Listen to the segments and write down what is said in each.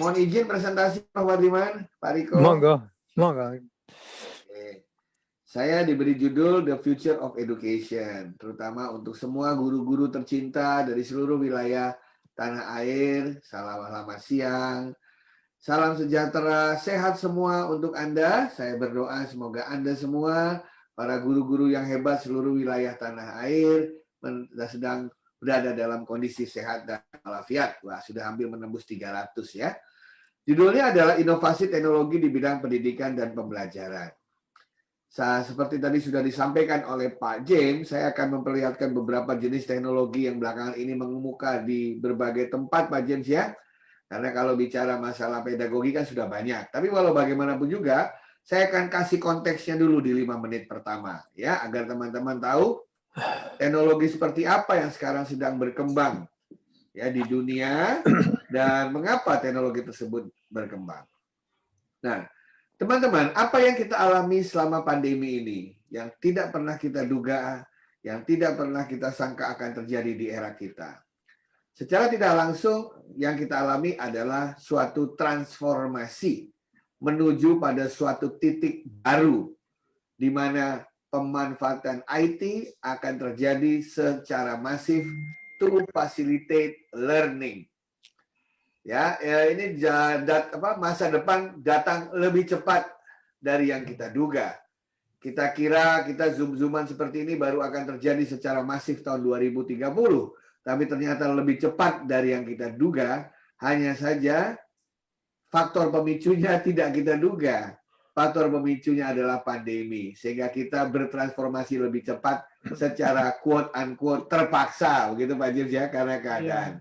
Mohon izin presentasi Pak Wardiman, Pak Riko. Monggo, monggo. Oke. Saya diberi judul The Future of Education, terutama untuk semua guru-guru tercinta dari seluruh wilayah tanah air. Selamat siang, salam sejahtera, sehat semua untuk Anda. Saya berdoa semoga Anda semua, para guru-guru yang hebat seluruh wilayah tanah air, sedang berada dalam kondisi sehat dan walafiat. Wah, sudah hampir menembus 300 ya. Judulnya adalah Inovasi Teknologi di Bidang Pendidikan dan Pembelajaran. Seperti tadi sudah disampaikan oleh Pak James, saya akan memperlihatkan beberapa jenis teknologi yang belakangan ini mengemuka di berbagai tempat, Pak James ya. Karena kalau bicara masalah pedagogi kan sudah banyak. Tapi walau bagaimanapun juga, saya akan kasih konteksnya dulu di 5 menit pertama, ya, agar teman-teman tahu teknologi seperti apa yang sekarang sedang berkembang ya di dunia dan mengapa teknologi tersebut berkembang. Nah, teman-teman, apa yang kita alami selama pandemi ini yang tidak pernah kita duga, yang tidak pernah kita sangka akan terjadi di era kita. Secara tidak langsung yang kita alami adalah suatu transformasi menuju pada suatu titik baru di mana pemanfaatan IT akan terjadi secara masif to facilitate learning. Ya, ini masa depan datang lebih cepat dari yang kita duga. Kita kira kita zoom-zooman seperti ini baru akan terjadi secara masif tahun 2030, tapi ternyata lebih cepat dari yang kita duga. Hanya saja faktor pemicunya tidak kita duga. Faktor pemicunya adalah pandemi, sehingga kita bertransformasi lebih cepat secara quote-unquote terpaksa, begitu Pak James ya, karena keadaan.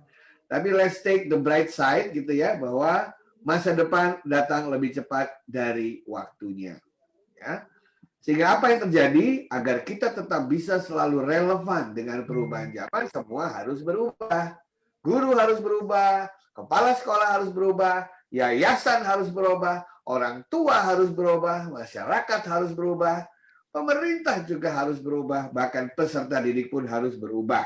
Tapi let's take the bright side gitu ya, bahwa masa depan datang lebih cepat dari waktunya. Ya. Sehingga apa yang terjadi? Agar kita tetap bisa selalu relevan dengan perubahan zaman, semua harus berubah. Guru harus berubah, kepala sekolah harus berubah, yayasan harus berubah, orang tua harus berubah, masyarakat harus berubah, pemerintah juga harus berubah, bahkan peserta didik pun harus berubah.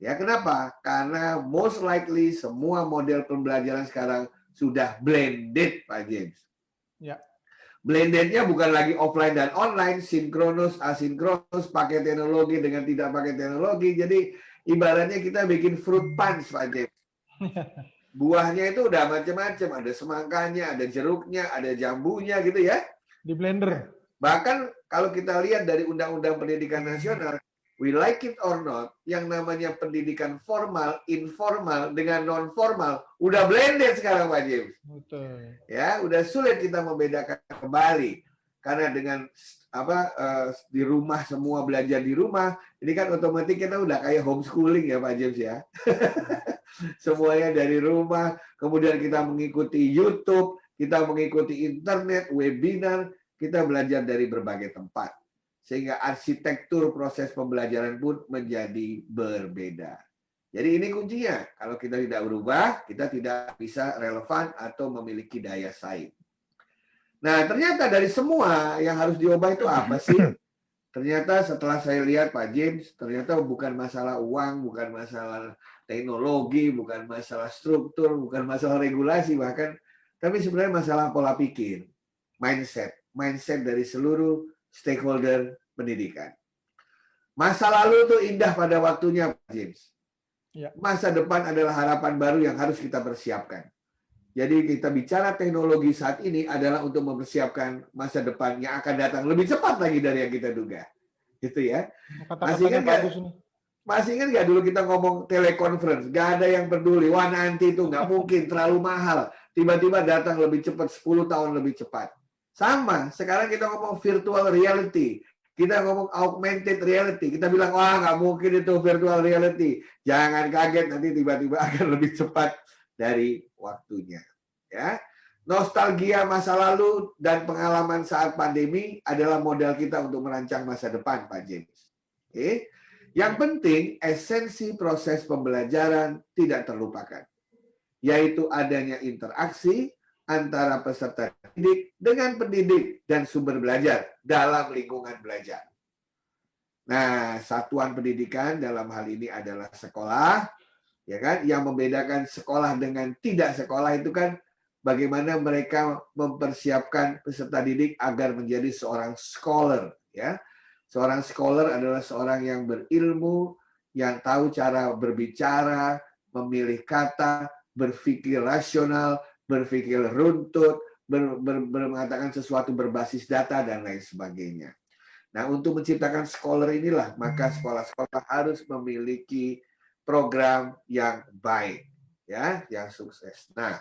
Ya, kenapa? Karena most likely semua model pembelajaran sekarang sudah blended, Pak James. Ya. Blendednya bukan lagi offline dan online, sinkronus, asinkronus, pakai teknologi dengan tidak pakai teknologi. Jadi ibaratnya kita bikin fruit punch, Pak James. Buahnya itu udah macam-macam, ada semangkanya, ada jeruknya, ada jambunya gitu ya. Di blender. Bahkan kalau kita lihat dari Undang-Undang Pendidikan Nasional, we like it or not, yang namanya pendidikan formal, informal, dengan non-formal, udah blended sekarang Pak James. Betul. Ya, udah sulit kita membedakan kembali. Karena dengan di rumah, semua belajar di rumah, ini kan otomatis kita udah kayak homeschooling ya Pak James ya. Semuanya dari rumah, kemudian kita mengikuti YouTube, kita mengikuti internet, webinar, kita belajar dari berbagai tempat. Sehingga arsitektur proses pembelajaran pun menjadi berbeda. Jadi ini kuncinya. Kalau kita tidak berubah, kita tidak bisa relevan atau memiliki daya saing. Nah, ternyata dari semua yang harus diubah itu apa sih? Ternyata setelah saya lihat Pak James, ternyata bukan masalah uang, bukan masalah teknologi, bukan masalah struktur, bukan masalah regulasi bahkan, tapi sebenarnya masalah pola pikir, mindset dari seluruh stakeholder pendidikan. Masa lalu itu indah pada waktunya, Pak James. Ya. Masa depan adalah harapan baru yang harus kita persiapkan. Jadi kita bicara teknologi saat ini adalah untuk mempersiapkan masa depan yang akan datang lebih cepat lagi dari yang kita duga. Gitu ya. Masih ingat nggak dulu kita ngomong teleconference? Nggak ada yang peduli. Wah nanti itu nggak mungkin, terlalu mahal. Tiba-tiba datang lebih cepat, 10 tahun lebih cepat. Sama, sekarang kita ngomong virtual reality. Kita ngomong augmented reality. Kita bilang, wah nggak mungkin itu virtual reality. Jangan kaget, nanti tiba-tiba akan lebih cepat dari waktunya. Ya, nostalgia masa lalu dan pengalaman saat pandemi adalah modal kita untuk merancang masa depan, Pak James. Oke. Yang penting, esensi proses pembelajaran tidak terlupakan. Yaitu adanya interaksi antara peserta didik dengan pendidik dan sumber belajar dalam lingkungan belajar. Nah, satuan pendidikan dalam hal ini adalah sekolah, ya kan? Yang membedakan sekolah dengan tidak sekolah itu kan bagaimana mereka mempersiapkan peserta didik agar menjadi seorang scholar, ya. Seorang scholar adalah seorang yang berilmu, yang tahu cara berbicara, memilih kata, berpikir rasional, berpikir runtut, mengatakan sesuatu berbasis data dan lain sebagainya. Nah, untuk menciptakan scholar inilah, maka sekolah-sekolah harus memiliki program yang baik, ya, yang sukses. Nah,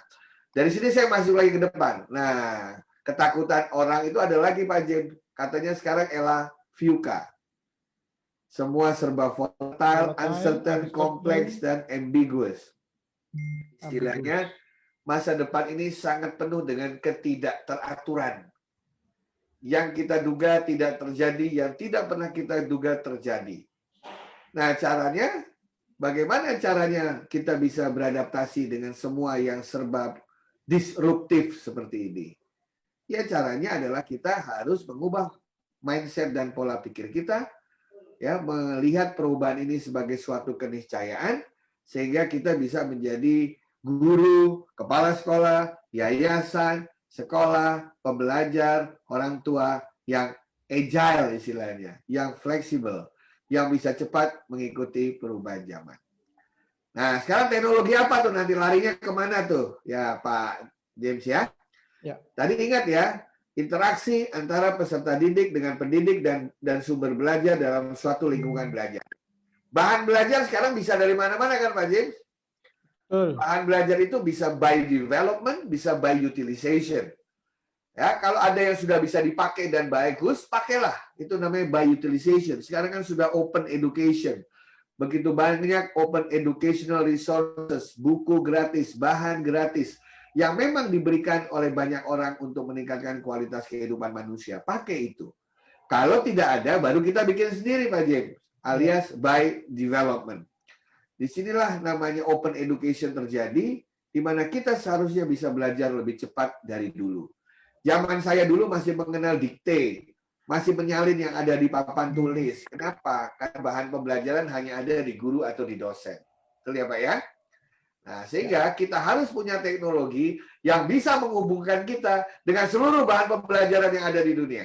dari sini saya masuk lagi ke depan. Nah, ketakutan orang itu ada lagi Pak Jim. Katanya sekarang Ella VUCA. Semua serba volatile, uncertain, kompleks, dan ambiguous. Istilahnya, masa depan ini sangat penuh dengan ketidakteraturan. Yang kita duga tidak terjadi, yang tidak pernah kita duga terjadi. Nah, caranya, bagaimana caranya kita bisa beradaptasi dengan semua yang serba disruptif seperti ini? Ya, caranya adalah kita harus mengubah mindset dan pola pikir kita, ya, melihat perubahan ini sebagai suatu keniscayaan, sehingga kita bisa menjadi guru, kepala sekolah, yayasan, sekolah, pembelajar, orang tua yang agile istilahnya, yang fleksibel, yang bisa cepat mengikuti perubahan zaman. Nah, sekarang teknologi apa tuh? Nanti larinya kemana tuh? Ya, Pak James ya. Ya. Tadi ingat ya, interaksi antara peserta didik dengan pendidik dan sumber belajar dalam suatu lingkungan belajar. Bahan belajar sekarang bisa dari mana-mana kan Pak James? Bahan belajar itu bisa by development, bisa by utilization. Ya, kalau ada yang sudah bisa dipakai dan bagus, pakailah. Itu namanya by utilization. Sekarang kan sudah open education. Begitu banyak open educational resources, buku gratis, bahan gratis, yang memang diberikan oleh banyak orang untuk meningkatkan kualitas kehidupan manusia. Pakai itu. Kalau tidak ada, baru kita bikin sendiri, Pak James. Alias by development. Disinilah namanya open education terjadi, di mana kita seharusnya bisa belajar lebih cepat dari dulu. Zaman saya dulu masih mengenal dikte, masih menyalin yang ada di papan tulis. Kenapa? Karena bahan pembelajaran hanya ada di guru atau di dosen. Betul ya Pak ya? Nah, sehingga kita harus punya teknologi yang bisa menghubungkan kita dengan seluruh bahan pembelajaran yang ada di dunia.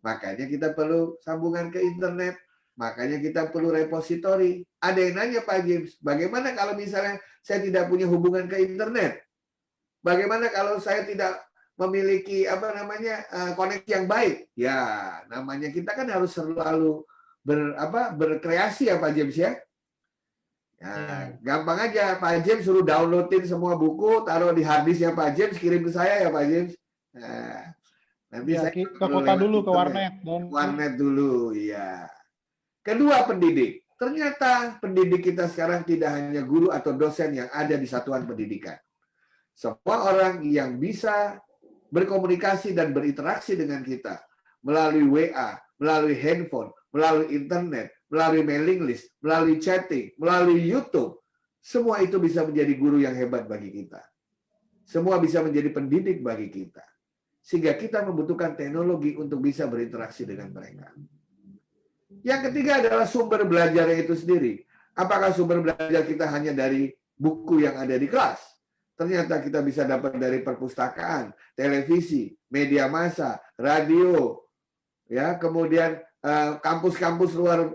Makanya kita perlu sambungan ke internet, makanya kita perlu repositori. Ada yang nanya Pak James, bagaimana kalau misalnya saya tidak punya hubungan ke internet? Bagaimana kalau saya tidak memiliki koneksi yang baik? Ya, namanya kita kan harus selalu berkreasi ya Pak James ya. Nah, gampang aja Pak James suruh downloadin semua buku, taruh di harddisknya Pak James, kirim ke saya ya Pak James. Nah, nanti ya, saya ke kota dulu, ke warnet. Warnet dulu, ya. Kedua, pendidik. Ternyata pendidik kita sekarang tidak hanya guru atau dosen yang ada di satuan pendidikan. Semua orang yang bisa berkomunikasi dan berinteraksi dengan kita melalui WA, melalui handphone, melalui internet, melalui mailing list, melalui chatting, melalui YouTube, semua itu bisa menjadi guru yang hebat bagi kita. Semua bisa menjadi pendidik bagi kita. Sehingga kita membutuhkan teknologi untuk bisa berinteraksi dengan mereka. Yang ketiga adalah sumber belajar itu sendiri. Apakah sumber belajar kita hanya dari buku yang ada di kelas? Ternyata kita bisa dapat dari perpustakaan, televisi, media massa, radio, ya, kemudian kampus-kampus luar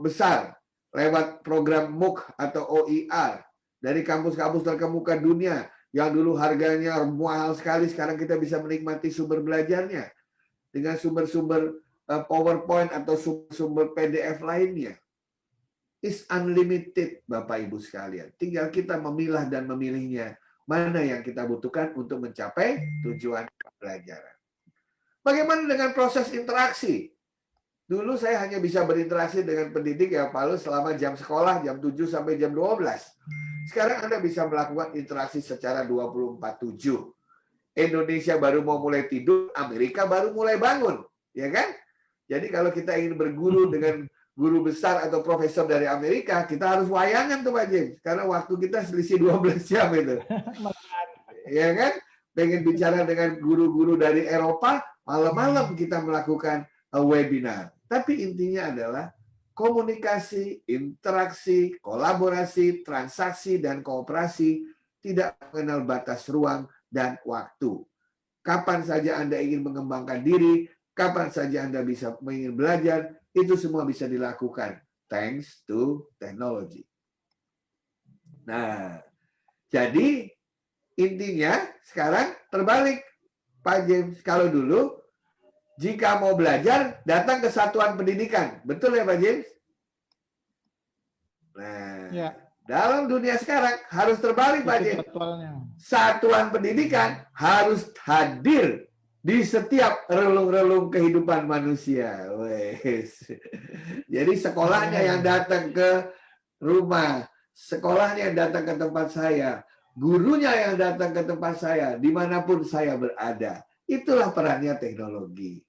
besar lewat program MOOC atau OER dari kampus-kampus terkemuka dunia yang dulu harganya mahal sekali, sekarang kita bisa menikmati sumber belajarnya dengan sumber-sumber PowerPoint atau sumber PDF lainnya. Is unlimited, Bapak Ibu sekalian. Tinggal kita memilah dan memilihnya mana yang kita butuhkan untuk mencapai tujuan pembelajaran. Bagaimana dengan proses interaksi? Dulu saya hanya bisa berinteraksi dengan pendidik ya Pak Lu selama jam sekolah, jam 7 sampai jam 12. Sekarang Anda bisa melakukan interaksi secara 24/7. Indonesia baru mau mulai tidur, Amerika baru mulai bangun. Ya kan? Jadi kalau kita ingin berguru dengan guru besar atau profesor dari Amerika, kita harus wayangan tuh Pak James. Karena waktu kita selisih 12 jam itu. Ya kan? Pengen bicara dengan guru-guru dari Eropa, malam-malam kita melakukan webinar. Tapi intinya adalah komunikasi, interaksi, kolaborasi, transaksi, dan kooperasi tidak mengenal batas ruang dan waktu. Kapan saja Anda ingin mengembangkan diri, kapan saja Anda bisa ingin belajar, itu semua bisa dilakukan thanks to technology. Nah, jadi intinya sekarang terbalik, Pak James. Kalau dulu jika mau belajar, datang ke satuan pendidikan. Betul ya, Pak James? Nah, Ya. dalam dunia sekarang harus terbalik, Pak Ikut James. jadwalnya. Satuan pendidikan harus hadir di setiap relung-relung kehidupan manusia. Wes. Jadi sekolahnya yang datang ke rumah, sekolahnya yang datang ke tempat saya, gurunya yang datang ke tempat saya, dimanapun saya berada. Itulah perannya teknologi.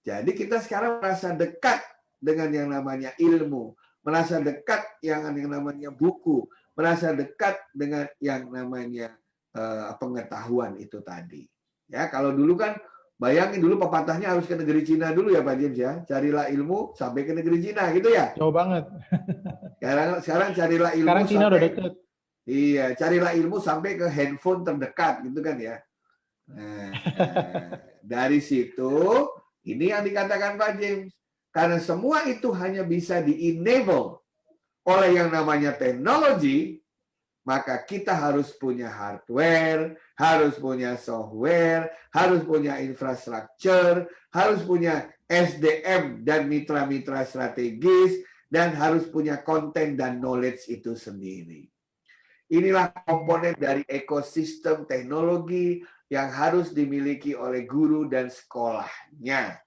Jadi kita sekarang merasa dekat dengan yang namanya ilmu, merasa dekat yang namanya buku, merasa dekat dengan yang namanya pengetahuan itu tadi. Ya, kalau dulu kan bayangin dulu pepatahnya harus ke negeri Cina dulu ya Pak James ya. Carilah ilmu sampai ke negeri Cina gitu ya. Jauh banget. Sekarang carilah ilmu Sekarang Cina sampai, udah deket. iya, carilah ilmu sampai ke handphone terdekat gitu kan ya. Nah, dari situ ini yang dikatakan Pak James. Karena semua itu hanya bisa di-enable oleh yang namanya teknologi, maka kita harus punya hardware, harus punya software, harus punya infrastruktur, harus punya SDM dan mitra-mitra strategis, dan harus punya konten dan knowledge itu sendiri. Inilah komponen dari ekosistem teknologi yang harus dimiliki oleh guru dan sekolahnya.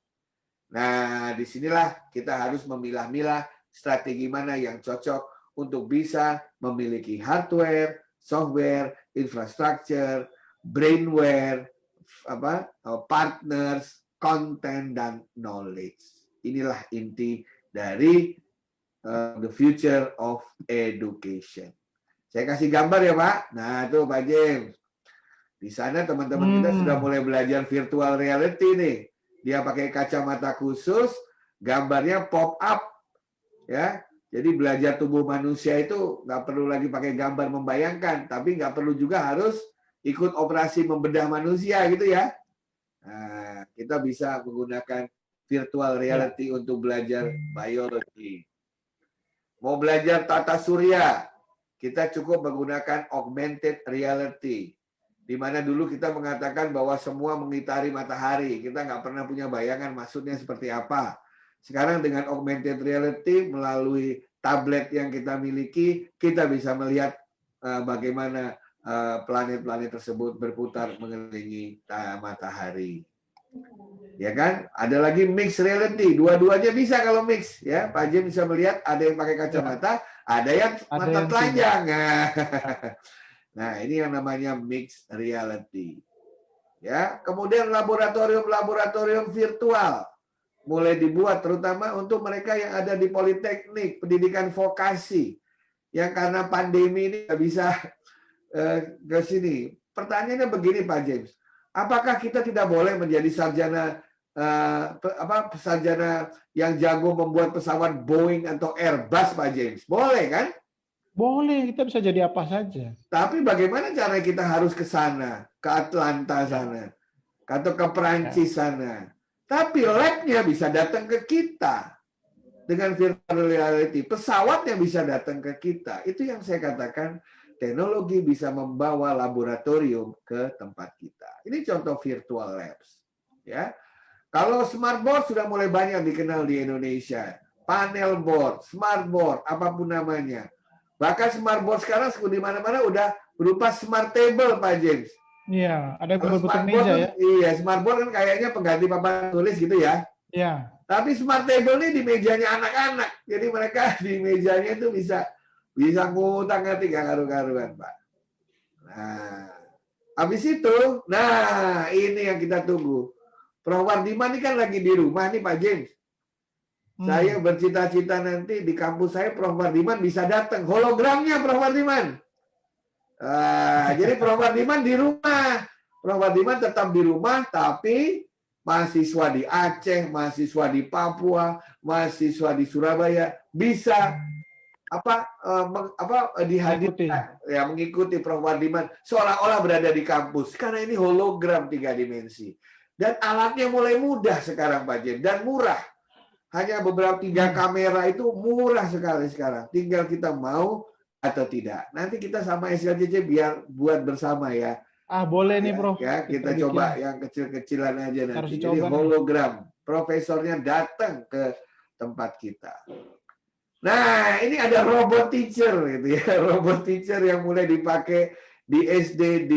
Nah, disinilah kita harus memilah-milah strategi mana yang cocok untuk bisa memiliki hardware, software, infrastruktur, brainware, partners, konten, dan knowledge. Inilah inti dari the future of education. Saya kasih gambar ya Pak. Nah, itu Pak James. Di sana teman-teman kita sudah mulai belajar virtual reality nih. Dia pakai kacamata khusus, gambarnya pop up, ya. Jadi belajar tubuh manusia itu nggak perlu lagi pakai gambar membayangkan, tapi nggak perlu juga harus ikut operasi membedah manusia gitu ya. Nah, kita bisa menggunakan virtual reality untuk belajar biologi. Mau belajar tata surya, kita cukup menggunakan augmented reality. Di mana dulu kita mengatakan bahwa semua mengitari matahari. Kita nggak pernah punya bayangan maksudnya seperti apa. Sekarang dengan augmented reality, melalui tablet yang kita miliki, kita bisa melihat bagaimana planet-planet tersebut berputar mengelilingi matahari. Ya kan? Ada lagi mixed reality. Dua-duanya bisa kalau mix. Ya, Pak Jim bisa melihat ada yang pakai kacamata, ada yang mata telanjang. Nah, ini yang namanya mixed reality. Ya, kemudian laboratorium-laboratorium virtual mulai dibuat terutama untuk mereka yang ada di politeknik, pendidikan vokasi. Yang karena pandemi ini nggak bisa ke sini. Pertanyaannya begini Pak James, apakah kita tidak boleh menjadi sarjana sarjana yang jago membuat pesawat Boeing atau Airbus Pak James? Boleh kan? Boleh, kita bisa jadi apa saja. Tapi bagaimana cara kita harus ke sana, ke Atlanta sana, atau ke Perancis sana. Tapi labnya bisa datang ke kita dengan virtual reality. Pesawatnya bisa datang ke kita. Itu yang saya katakan, teknologi bisa membawa laboratorium ke tempat kita. Ini contoh virtual labs. Ya, kalau smartboard sudah mulai banyak dikenal di Indonesia. Panel board, smartboard, apapun namanya. Bahkan smartboard sekarang di mana-mana udah berupa smart table, Pak James. Iya, ada yang berbentuk meja ya. Iya, smartboard kan kayaknya pengganti papan tulis gitu ya. Iya. Tapi smart table ini di mejanya anak-anak. Jadi mereka di mejanya itu bisa ngutang-ngatik gak karu-karuan, Pak. Nah, habis itu, nah ini yang kita tunggu. Prof. Wardiman ini kan lagi di rumah nih Pak James. Saya bercita-cita nanti di kampus saya Prof. Wardiman bisa datang. Hologramnya Prof. Wardiman. Jadi Prof. Wardiman di rumah. Prof. Wardiman tetap di rumah, tapi mahasiswa di Aceh, mahasiswa di Papua, mahasiswa di Surabaya bisa dihadirkan ya, mengikuti Prof. Wardiman seolah-olah berada di kampus karena ini hologram 3 dimensi dan alatnya mulai mudah sekarang Pak Jen dan murah, hanya beberapa 3 kamera itu murah sekali sekarang, tinggal kita mau atau tidak. Nanti kita sama SLCC biar buat bersama ya. Boleh nih Prof. Ya, kita coba yang kecil-kecilan aja nanti. Jadi hologram, profesornya datang ke tempat kita. Nah, ini ada robot teacher gitu ya, robot teacher yang mulai dipakai di SD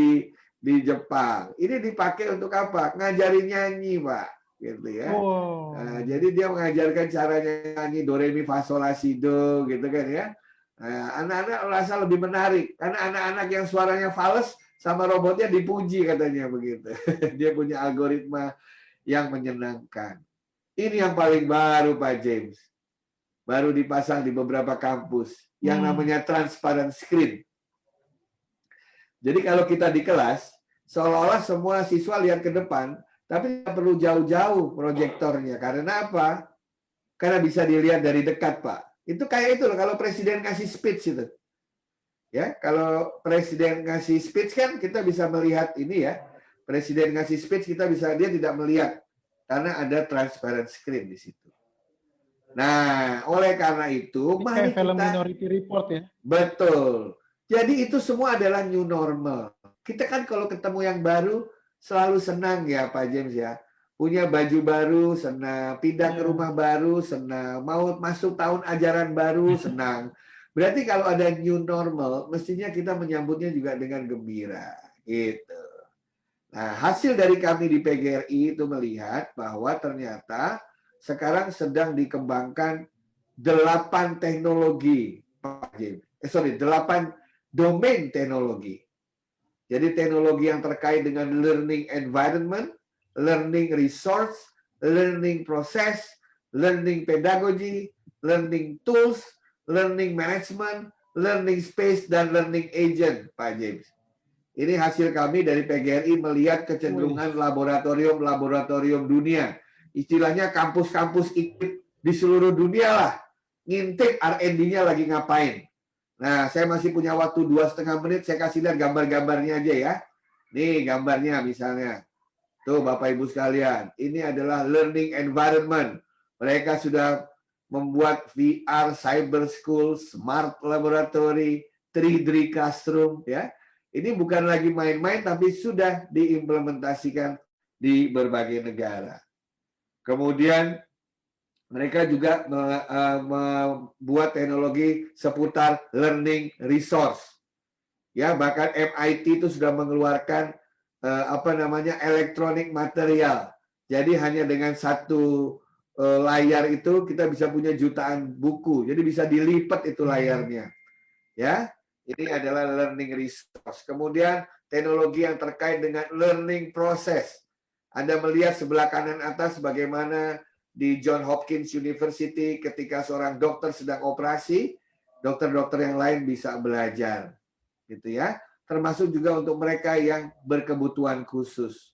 di Jepang. Ini dipakai untuk apa? Ngajarin nyanyi, Pak, gitu ya. Nah, jadi dia mengajarkan cara nyanyi do re mi fa sol la si do gitu kan ya. Nah, anak-anak merasa lebih menarik karena anak-anak yang suaranya fals sama robotnya dipuji katanya begitu. Dia punya algoritma yang menyenangkan. Ini yang paling baru Pak James. Baru dipasang di beberapa kampus yang namanya transparent screen. Jadi kalau kita di kelas, seolah-olah semua siswa lihat ke depan, tapi tidak perlu jauh-jauh proyektornya. Karena apa? Karena bisa dilihat dari dekat, Pak. Itu kayak itu loh, kalau presiden ngasih speech itu. Ya, kalau presiden ngasih speech kan kita bisa melihat ini ya. Presiden ngasih speech dia tidak melihat karena ada transparent screen di situ. Nah, oleh karena itu, mari kayak film kita Minority Report ya. Betul. Jadi itu semua adalah new normal. Kita kan kalau ketemu yang baru selalu senang ya Pak James ya. Punya baju baru senang, pindah ke rumah baru senang, mau masuk tahun ajaran baru senang. Berarti kalau ada new normal, mestinya kita menyambutnya juga dengan gembira. Gitu. Nah, hasil dari kami di PGRI itu melihat bahwa ternyata sekarang sedang dikembangkan 8 teknologi, 8 domain teknologi. Jadi teknologi yang terkait dengan learning environment, learning resource, learning process, learning pedagogy, learning tools, learning management, learning space, dan learning agent, Pak James. Ini hasil kami dari PGRI melihat kecenderungan laboratorium dunia. Istilahnya kampus-kampus ikut di seluruh dunia lah. Ngintip R&D-nya lagi ngapain. Nah, saya masih punya waktu 2,5 menit, saya kasih lihat gambar-gambarnya aja ya. Nih gambarnya misalnya. Tuh Bapak Ibu sekalian, ini adalah learning environment. Mereka sudah membuat VR, cyber school, smart laboratory, 3D classroom ya. Ini bukan lagi main-main tapi sudah diimplementasikan di berbagai negara. Kemudian mereka juga membuat teknologi seputar learning resource. Ya, bahkan MIT itu sudah mengeluarkan electronic material. Jadi hanya dengan satu layar itu kita bisa punya jutaan buku. Jadi bisa dilipat itu layarnya. Ya, ini adalah learning resource. Kemudian teknologi yang terkait dengan learning process. Anda melihat sebelah kanan atas bagaimana di Johns Hopkins University ketika seorang dokter sedang operasi, dokter-dokter yang lain bisa belajar. Gitu ya. Termasuk juga untuk mereka yang berkebutuhan khusus.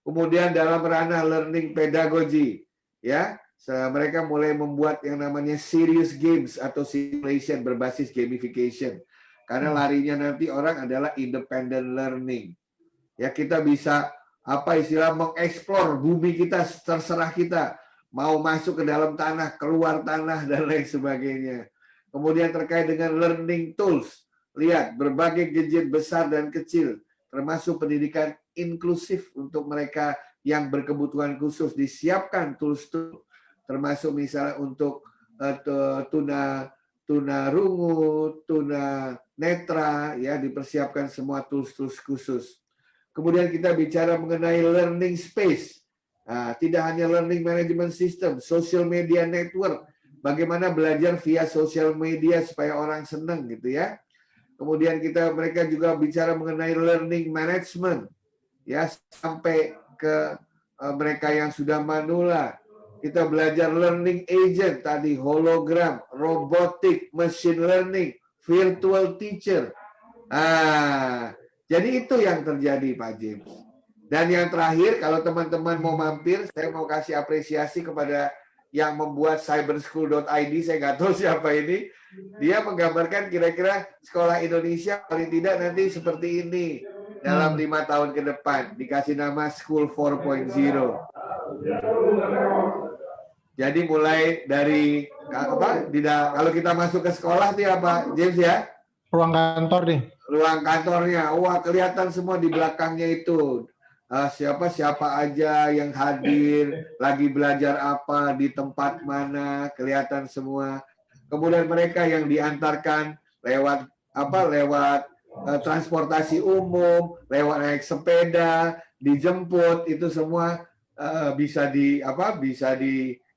Kemudian dalam ranah learning pedagogy, ya, mereka mulai membuat yang namanya serious games atau simulation berbasis gamification. Karena larinya nanti orang adalah independent learning. Ya, kita bisa mengeksplor bumi kita, terserah kita mau masuk ke dalam tanah, keluar tanah dan lain sebagainya. Kemudian terkait dengan learning tools, lihat berbagai gadget besar dan kecil, termasuk pendidikan inklusif untuk mereka yang berkebutuhan khusus, disiapkan tools-tools, termasuk misalnya untuk tuna rungu, tuna netra, ya dipersiapkan semua tools-tools khusus. Kemudian kita bicara mengenai learning space. Nah, tidak hanya learning management system, social media network, bagaimana belajar via social media supaya orang senang gitu ya. Kemudian mereka juga bicara mengenai learning management, ya sampai ke mereka yang sudah manula. Kita belajar learning agent tadi, hologram, robotik, machine learning, virtual teacher. Jadi itu yang terjadi Pak James. Dan yang terakhir, kalau teman-teman mau mampir, saya mau kasih apresiasi kepada yang membuat cyberschool.id, saya nggak tahu siapa ini. Dia menggambarkan kira-kira sekolah Indonesia paling tidak nanti seperti ini dalam 5 tahun ke depan. Dikasih nama School 4.0. Jadi mulai dari apa? Kalau kita masuk ke sekolah nih apa, James ya? Ruang kantor nih. Ruang kantornya, wah kelihatan semua di belakangnya itu. Siapa aja yang hadir, lagi belajar apa, di tempat mana, kelihatan semua. Kemudian mereka yang diantarkan lewat transportasi umum, lewat naik sepeda, dijemput, itu semua bisa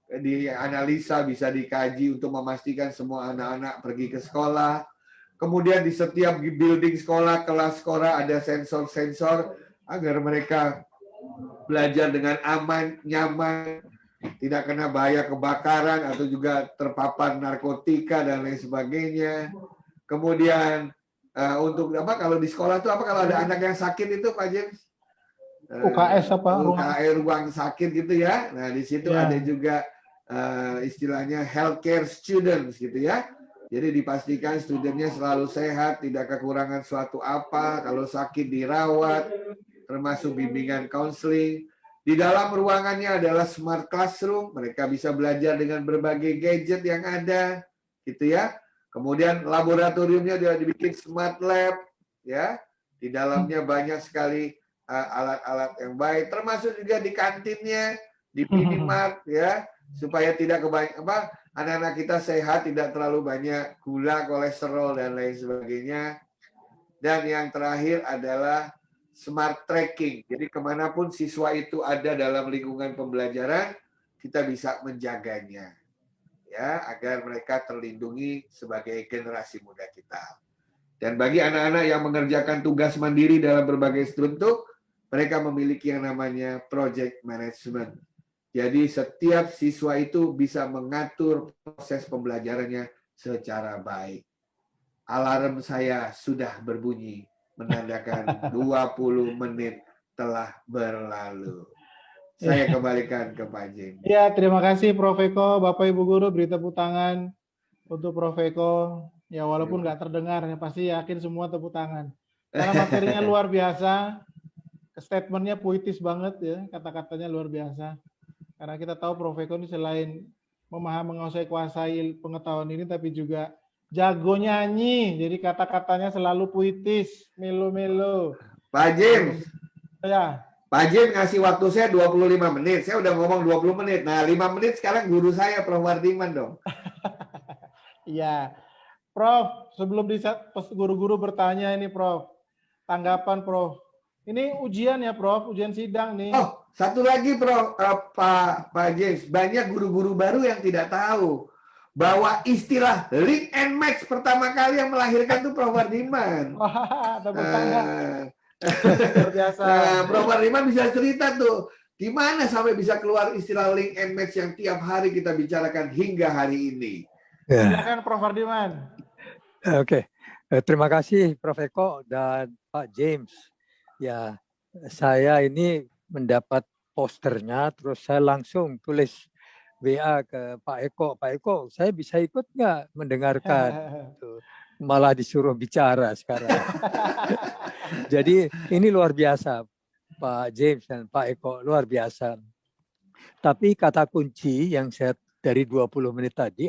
dianalisa, bisa dikaji untuk memastikan semua anak-anak pergi ke sekolah. Kemudian di setiap building sekolah, kelas sekolah ada sensor-sensor agar mereka belajar dengan aman, nyaman, tidak kena bahaya kebakaran atau juga terpapar narkotika dan lain sebagainya. Kemudian untuk apa kalau di sekolah itu apa kalau ada anak yang sakit itu Pak James? UKS apa? Ruang sakit gitu ya. Nah di situ ada juga istilahnya healthcare students gitu ya. Jadi dipastikan studennya selalu sehat, tidak kekurangan suatu apa, kalau sakit dirawat, termasuk bimbingan counseling. Di dalam ruangannya adalah smart classroom, mereka bisa belajar dengan berbagai gadget yang ada, gitu ya. Kemudian laboratoriumnya sudah dibikin smart lab, ya. Di dalamnya banyak sekali alat-alat yang baik, termasuk juga di kantinnya, di minimart, ya, supaya tidak kebanyakan anak-anak kita sehat, tidak terlalu banyak gula, kolesterol, dan lain sebagainya. Dan yang terakhir adalah smart tracking. Jadi kemanapun siswa itu ada dalam lingkungan pembelajaran, kita bisa menjaganya, ya, agar mereka terlindungi sebagai generasi muda kita. Dan bagi anak-anak yang mengerjakan tugas mandiri dalam berbagai bentuk, mereka memiliki yang namanya project management. Jadi setiap siswa itu bisa mengatur proses pembelajarannya secara baik. Alarm saya sudah berbunyi, menandakan 20 menit telah berlalu. Saya kembalikan ke Pak James. Ya, terima kasih Prof. Eko. Bapak Ibu Guru beri tepuk tangan untuk Prof. Eko. Ya, walaupun nggak terdengar, ya pasti yakin semua tepuk tangan. Karena materinya luar biasa, statementnya puitis banget ya, kata-katanya luar biasa. Karena kita tahu Prof. Eko ini selain menguasai pengetahuan ini, tapi juga jago nyanyi. Jadi kata-katanya selalu puitis, melo-melo. Pak James, ya. Pak James ngasih waktu saya 25 menit. Saya udah ngomong 20 menit. Nah, 5 menit sekarang guru saya, Prof. Wardiman dong. Iya. Prof, sebelum guru-guru bertanya ini, Prof. Tanggapan, Prof. Ini ujian ya, Prof. Ujian sidang nih. Oh, satu lagi, Prof. Pak James. Banyak guru-guru baru yang tidak tahu bahwa istilah link and match pertama kali yang melahirkan itu Prof. Wardiman. Wah, tepuk tangan. Luar biasa. Nah, Prof. Wardiman bisa cerita tuh, gimana sampai bisa keluar istilah link and match yang tiap hari kita bicarakan hingga hari ini. Silakan Prof. Wardiman. Oke. Terima kasih Prof. Eko dan Pak James. Ya, saya ini mendapat posternya, terus saya langsung tulis WA ke Pak Eko. Pak Eko, saya bisa ikut nggak mendengarkan? Malah disuruh bicara sekarang. Jadi ini luar biasa, Pak James dan Pak Eko, luar biasa. Tapi kata kunci yang saya dari 20 menit tadi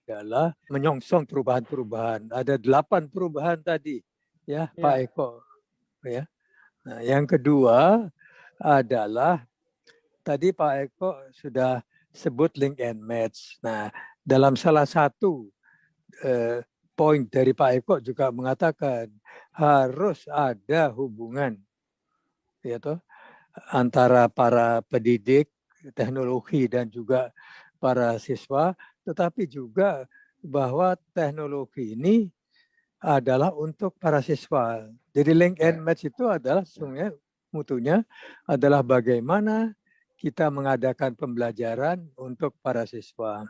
adalah menyongsong perubahan-perubahan. Ada 8 perubahan tadi, ya, Pak Eko. Ya. Nah, yang kedua adalah tadi Pak Eko sudah sebut link and match. Nah, dalam salah satu poin dari Pak Eko juga mengatakan harus ada hubungan, ya toh, antara para pendidik teknologi dan juga para siswa. Tetapi juga bahwa teknologi ini adalah untuk para siswa. Jadi link and match itu adalah sesungguhnya mutunya adalah bagaimana kita mengadakan pembelajaran untuk para siswa.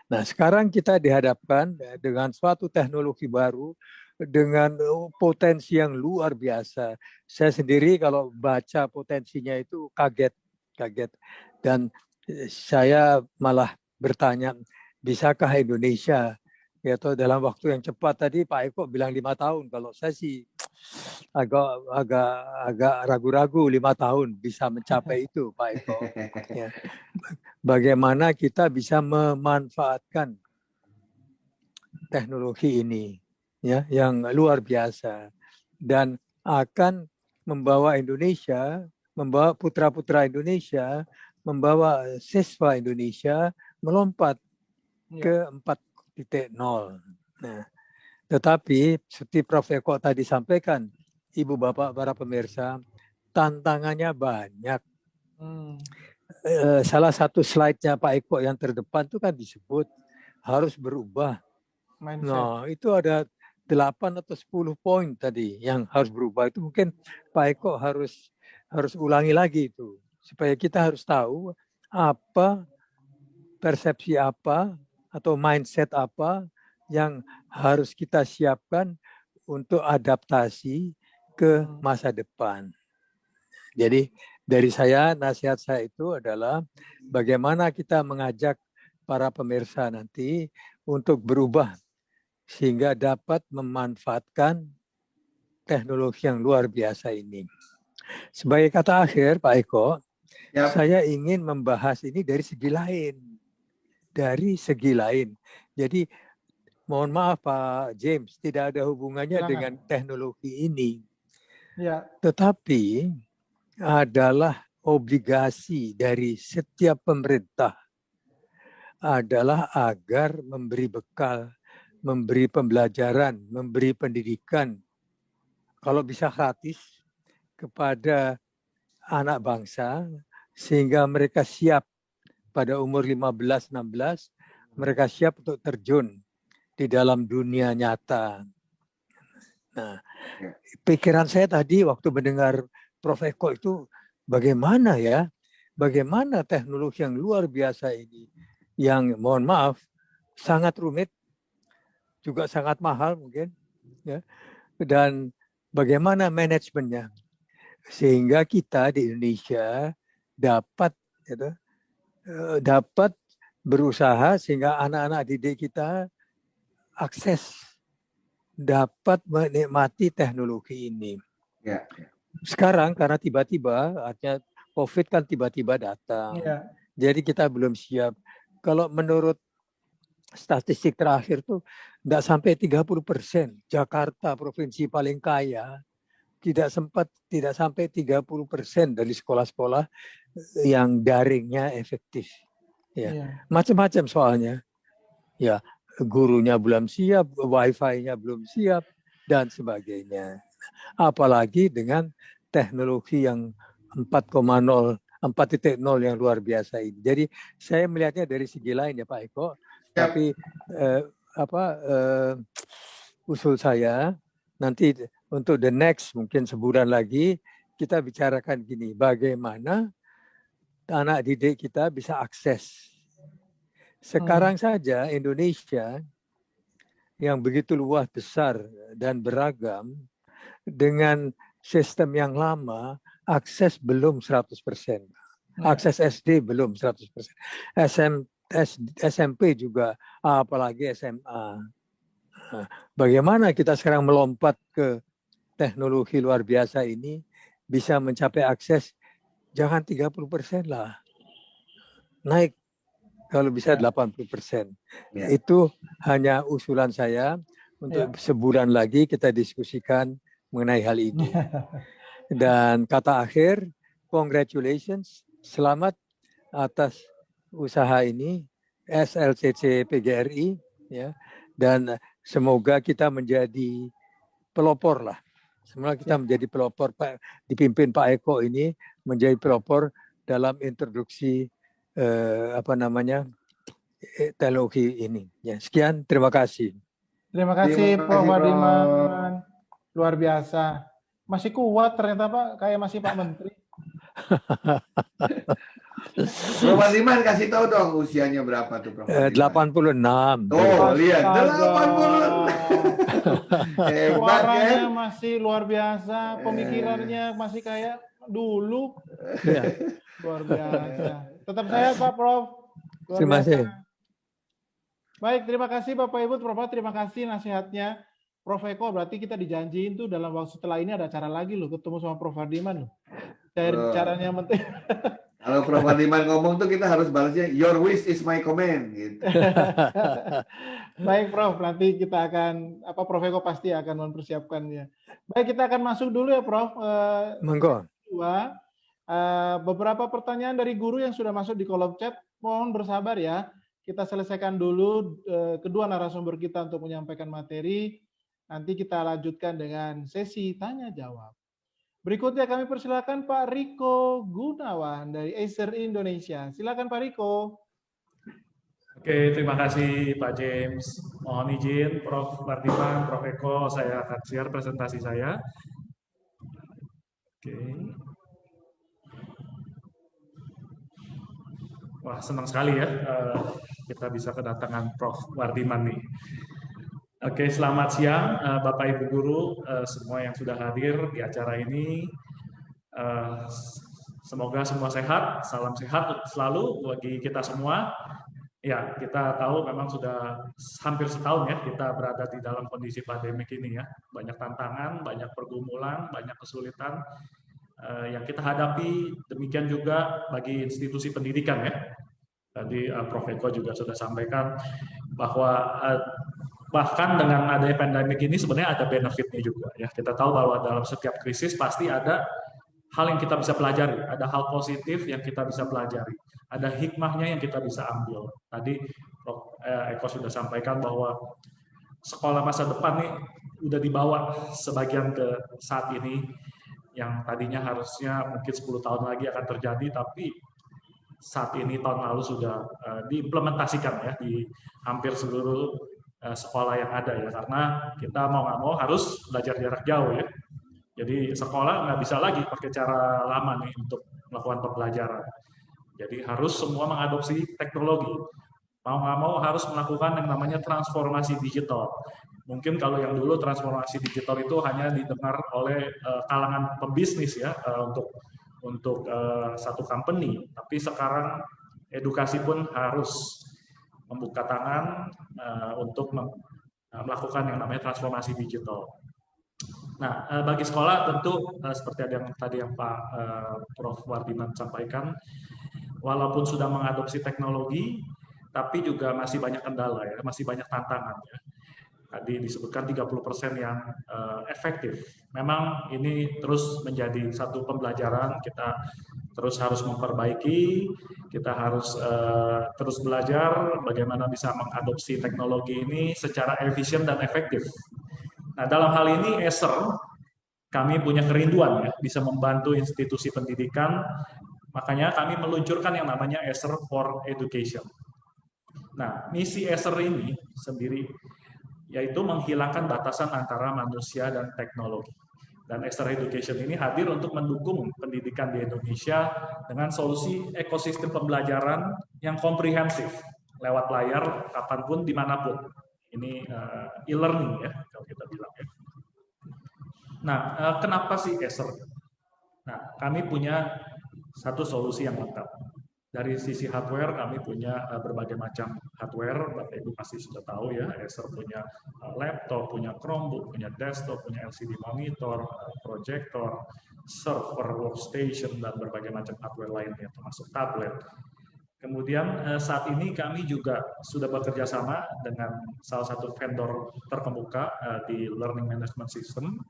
Nah, sekarang kita dihadapkan dengan suatu teknologi baru, dengan potensi yang luar biasa. Saya sendiri kalau baca potensinya itu kaget. Dan saya malah bertanya, bisakah Indonesia yaitu dalam waktu yang cepat? Tadi Pak Eko bilang 5 tahun. Kalau saya sih agak ragu-ragu 5 tahun bisa mencapai itu, Pak Eko. Ya. Bagaimana kita bisa memanfaatkan teknologi ini, ya, yang luar biasa dan akan membawa Indonesia, membawa putra-putra Indonesia, membawa siswa Indonesia melompat ke 4.0. Nah, tetapi seperti Prof. Eko tadi sampaikan, Ibu Bapak para pemirsa, tantangannya banyak. Salah satu slide-nya Pak Eko yang terdepan itu kan disebut harus berubah. Mindset. Nah, itu ada 8 atau 10 poin tadi yang harus berubah. Itu mungkin Pak Eko harus ulangi lagi itu. Supaya kita harus tahu apa persepsi apa atau mindset apa yang harus kita siapkan untuk adaptasi ke masa depan. Jadi dari saya, nasihat saya itu adalah bagaimana kita mengajak para pemirsa nanti untuk berubah sehingga dapat memanfaatkan teknologi yang luar biasa ini. Sebagai kata akhir, Pak Eko, saya ingin membahas ini dari segi lain. Jadi mohon maaf Pak James, tidak ada hubungannya dengan teknologi ini. Ya. Tetapi adalah obligasi dari setiap pemerintah adalah agar memberi bekal, memberi pembelajaran, memberi pendidikan, kalau bisa gratis kepada anak bangsa sehingga mereka siap pada umur 15-16, mereka siap untuk terjun di dalam dunia nyata. Nah, pikiran saya tadi waktu mendengar Prof. Eko itu bagaimana teknologi yang luar biasa ini yang mohon maaf sangat rumit, juga sangat mahal mungkin, ya, dan bagaimana manajemennya sehingga kita di Indonesia dapat berusaha sehingga anak-anak didik kita dapat menikmati teknologi ini. Sekarang karena tiba-tiba, artinya COVID kan tiba-tiba datang, jadi kita belum siap. Kalau menurut statistik terakhir tuh tidak sampai 30%. Jakarta, provinsi paling kaya, tidak sampai 30% dari sekolah-sekolah yang daringnya efektif. Ya, macam-macam soalnya. Ya, gurunya belum siap, wifi-nya belum siap, dan sebagainya. Apalagi dengan teknologi yang 4.0 yang luar biasa ini. Jadi saya melihatnya dari segi lain ya Pak Eko. Tapi usul saya nanti untuk the next mungkin sebulan lagi kita bicarakan gini, bagaimana anak didik kita bisa akses. Sekarang saja Indonesia yang begitu luas besar dan beragam dengan sistem yang lama, akses belum 100%. Akses SD belum 100%. SMP juga, apalagi SMA. Bagaimana kita sekarang melompat ke teknologi luar biasa ini, bisa mencapai akses, jangan 30% lah. Naik kalau bisa 80%. Itu hanya usulan saya untuk sebulan lagi kita diskusikan mengenai hal ini. Dan kata akhir, congratulations, selamat atas usaha ini, SLCC PGRI, ya, dan semoga kita menjadi pelopor lah. Semoga kita menjadi pelopor, dipimpin Pak Eko ini menjadi pelopor dalam introduksi teknologi ini. Ya, sekian, terima kasih. Terima kasih Prof. Wadiman, luar biasa. Masih kuat ternyata Pak, kayak masih Pak Menteri. Prof. Wadiman kasih tahu dong usianya berapa tuh Prof. 86. Oh, lihat 86. Hebat kan? Suaranya masih luar biasa, pemikirannya masih kayak dulu. Ya, Luar biasa. Tetap sehat Pak Prof. Luar terima biasa. kasih. Baik, terima kasih Bapak Ibu, Prof. Terima kasih nasihatnya. Prof Eko, berarti kita dijanjiin tuh dalam waktu setelah ini ada acara lagi loh, ketemu sama Prof Hardiman loh. Caranya penting. Kalau Prof Hardiman ngomong tuh kita harus balasnya, your wish is my command. Gitu. Baik Prof, nanti kita akan, Prof Eko pasti akan mempersiapkannya. Baik, kita akan masuk dulu ya Prof. Monggo. Kedua, beberapa pertanyaan dari guru yang sudah masuk di kolom chat, mohon bersabar ya. Kita selesaikan dulu kedua narasumber kita untuk menyampaikan materi. Nanti kita lanjutkan dengan sesi tanya jawab. Berikutnya kami persilakan Pak Riko Gunawan dari Acer Indonesia. Silakan Pak Riko. Oke, terima kasih Pak James. Mohon izin Prof. Hardiman, Prof. Eko, saya akan share presentasi saya. Oke. Wah, senang sekali ya kita bisa kedatangan Prof. Hardiman nih. Oke, selamat siang Bapak Ibu Guru, semua yang sudah hadir di acara ini. Semoga semua sehat, salam sehat selalu bagi kita semua. Ya, kita tahu memang sudah hampir setahun ya kita berada di dalam kondisi pandemik ini ya. Banyak tantangan, banyak pergumulan, banyak kesulitan yang kita hadapi. Demikian juga bagi institusi pendidikan ya. Tadi Prof. Eko juga sudah sampaikan bahwa bahkan dengan adanya pandemik ini sebenarnya ada benefitnya juga ya. Kita tahu bahwa dalam setiap krisis pasti ada hal yang kita bisa pelajari, ada hal positif yang kita bisa pelajari, ada hikmahnya yang kita bisa ambil. Tadi Prof. Eko sudah sampaikan bahwa sekolah masa depan nih udah dibawa sebagian ke saat ini, yang tadinya harusnya mungkin 10 tahun lagi akan terjadi, tapi saat ini tahun lalu sudah diimplementasikan ya di hampir seluruh sekolah yang ada ya, karena kita mau nggak mau harus belajar jarak jauh ya. Jadi sekolah nggak bisa lagi pakai cara lama nih untuk melakukan pembelajaran. Jadi harus semua mengadopsi teknologi. Mau nggak mau harus melakukan yang namanya transformasi digital. Mungkin kalau yang dulu transformasi digital itu hanya didengar oleh kalangan pembisnis ya untuk satu company. Tapi sekarang edukasi pun harus membuka tangan untuk melakukan yang namanya transformasi digital. Nah, bagi sekolah tentu seperti yang tadi yang Pak Prof. Hardiman sampaikan, walaupun sudah mengadopsi teknologi, tapi juga masih banyak kendala ya, masih banyak tantangan ya. Tadi disebutkan 30% yang efektif. Memang ini terus menjadi satu pembelajaran, kita terus harus memperbaiki, kita harus terus belajar bagaimana bisa mengadopsi teknologi ini secara efisien dan efektif. Nah, dalam hal ini Acer, kami punya kerinduan ya, bisa membantu institusi pendidikan, makanya kami meluncurkan yang namanya Acer for Education. Nah, misi Acer ini sendiri yaitu menghilangkan batasan antara manusia dan teknologi. Dan Acer Education ini hadir untuk mendukung pendidikan di Indonesia dengan solusi ekosistem pembelajaran yang komprehensif lewat layar kapanpun dimanapun. Ini e-learning ya kalau kita bilang ya. Nah, kenapa sih Acer? Nah, kami punya satu solusi yang lengkap. Dari sisi hardware kami punya berbagai macam hardware, Bapak Ibu pasti sudah tahu ya, Acer punya laptop, punya Chromebook, punya desktop, punya LCD monitor, proyektor, server, workstation, dan berbagai macam hardware lainnya termasuk tablet. Kemudian saat ini kami juga sudah bekerja sama dengan salah satu vendor terkemuka di Learning Management System,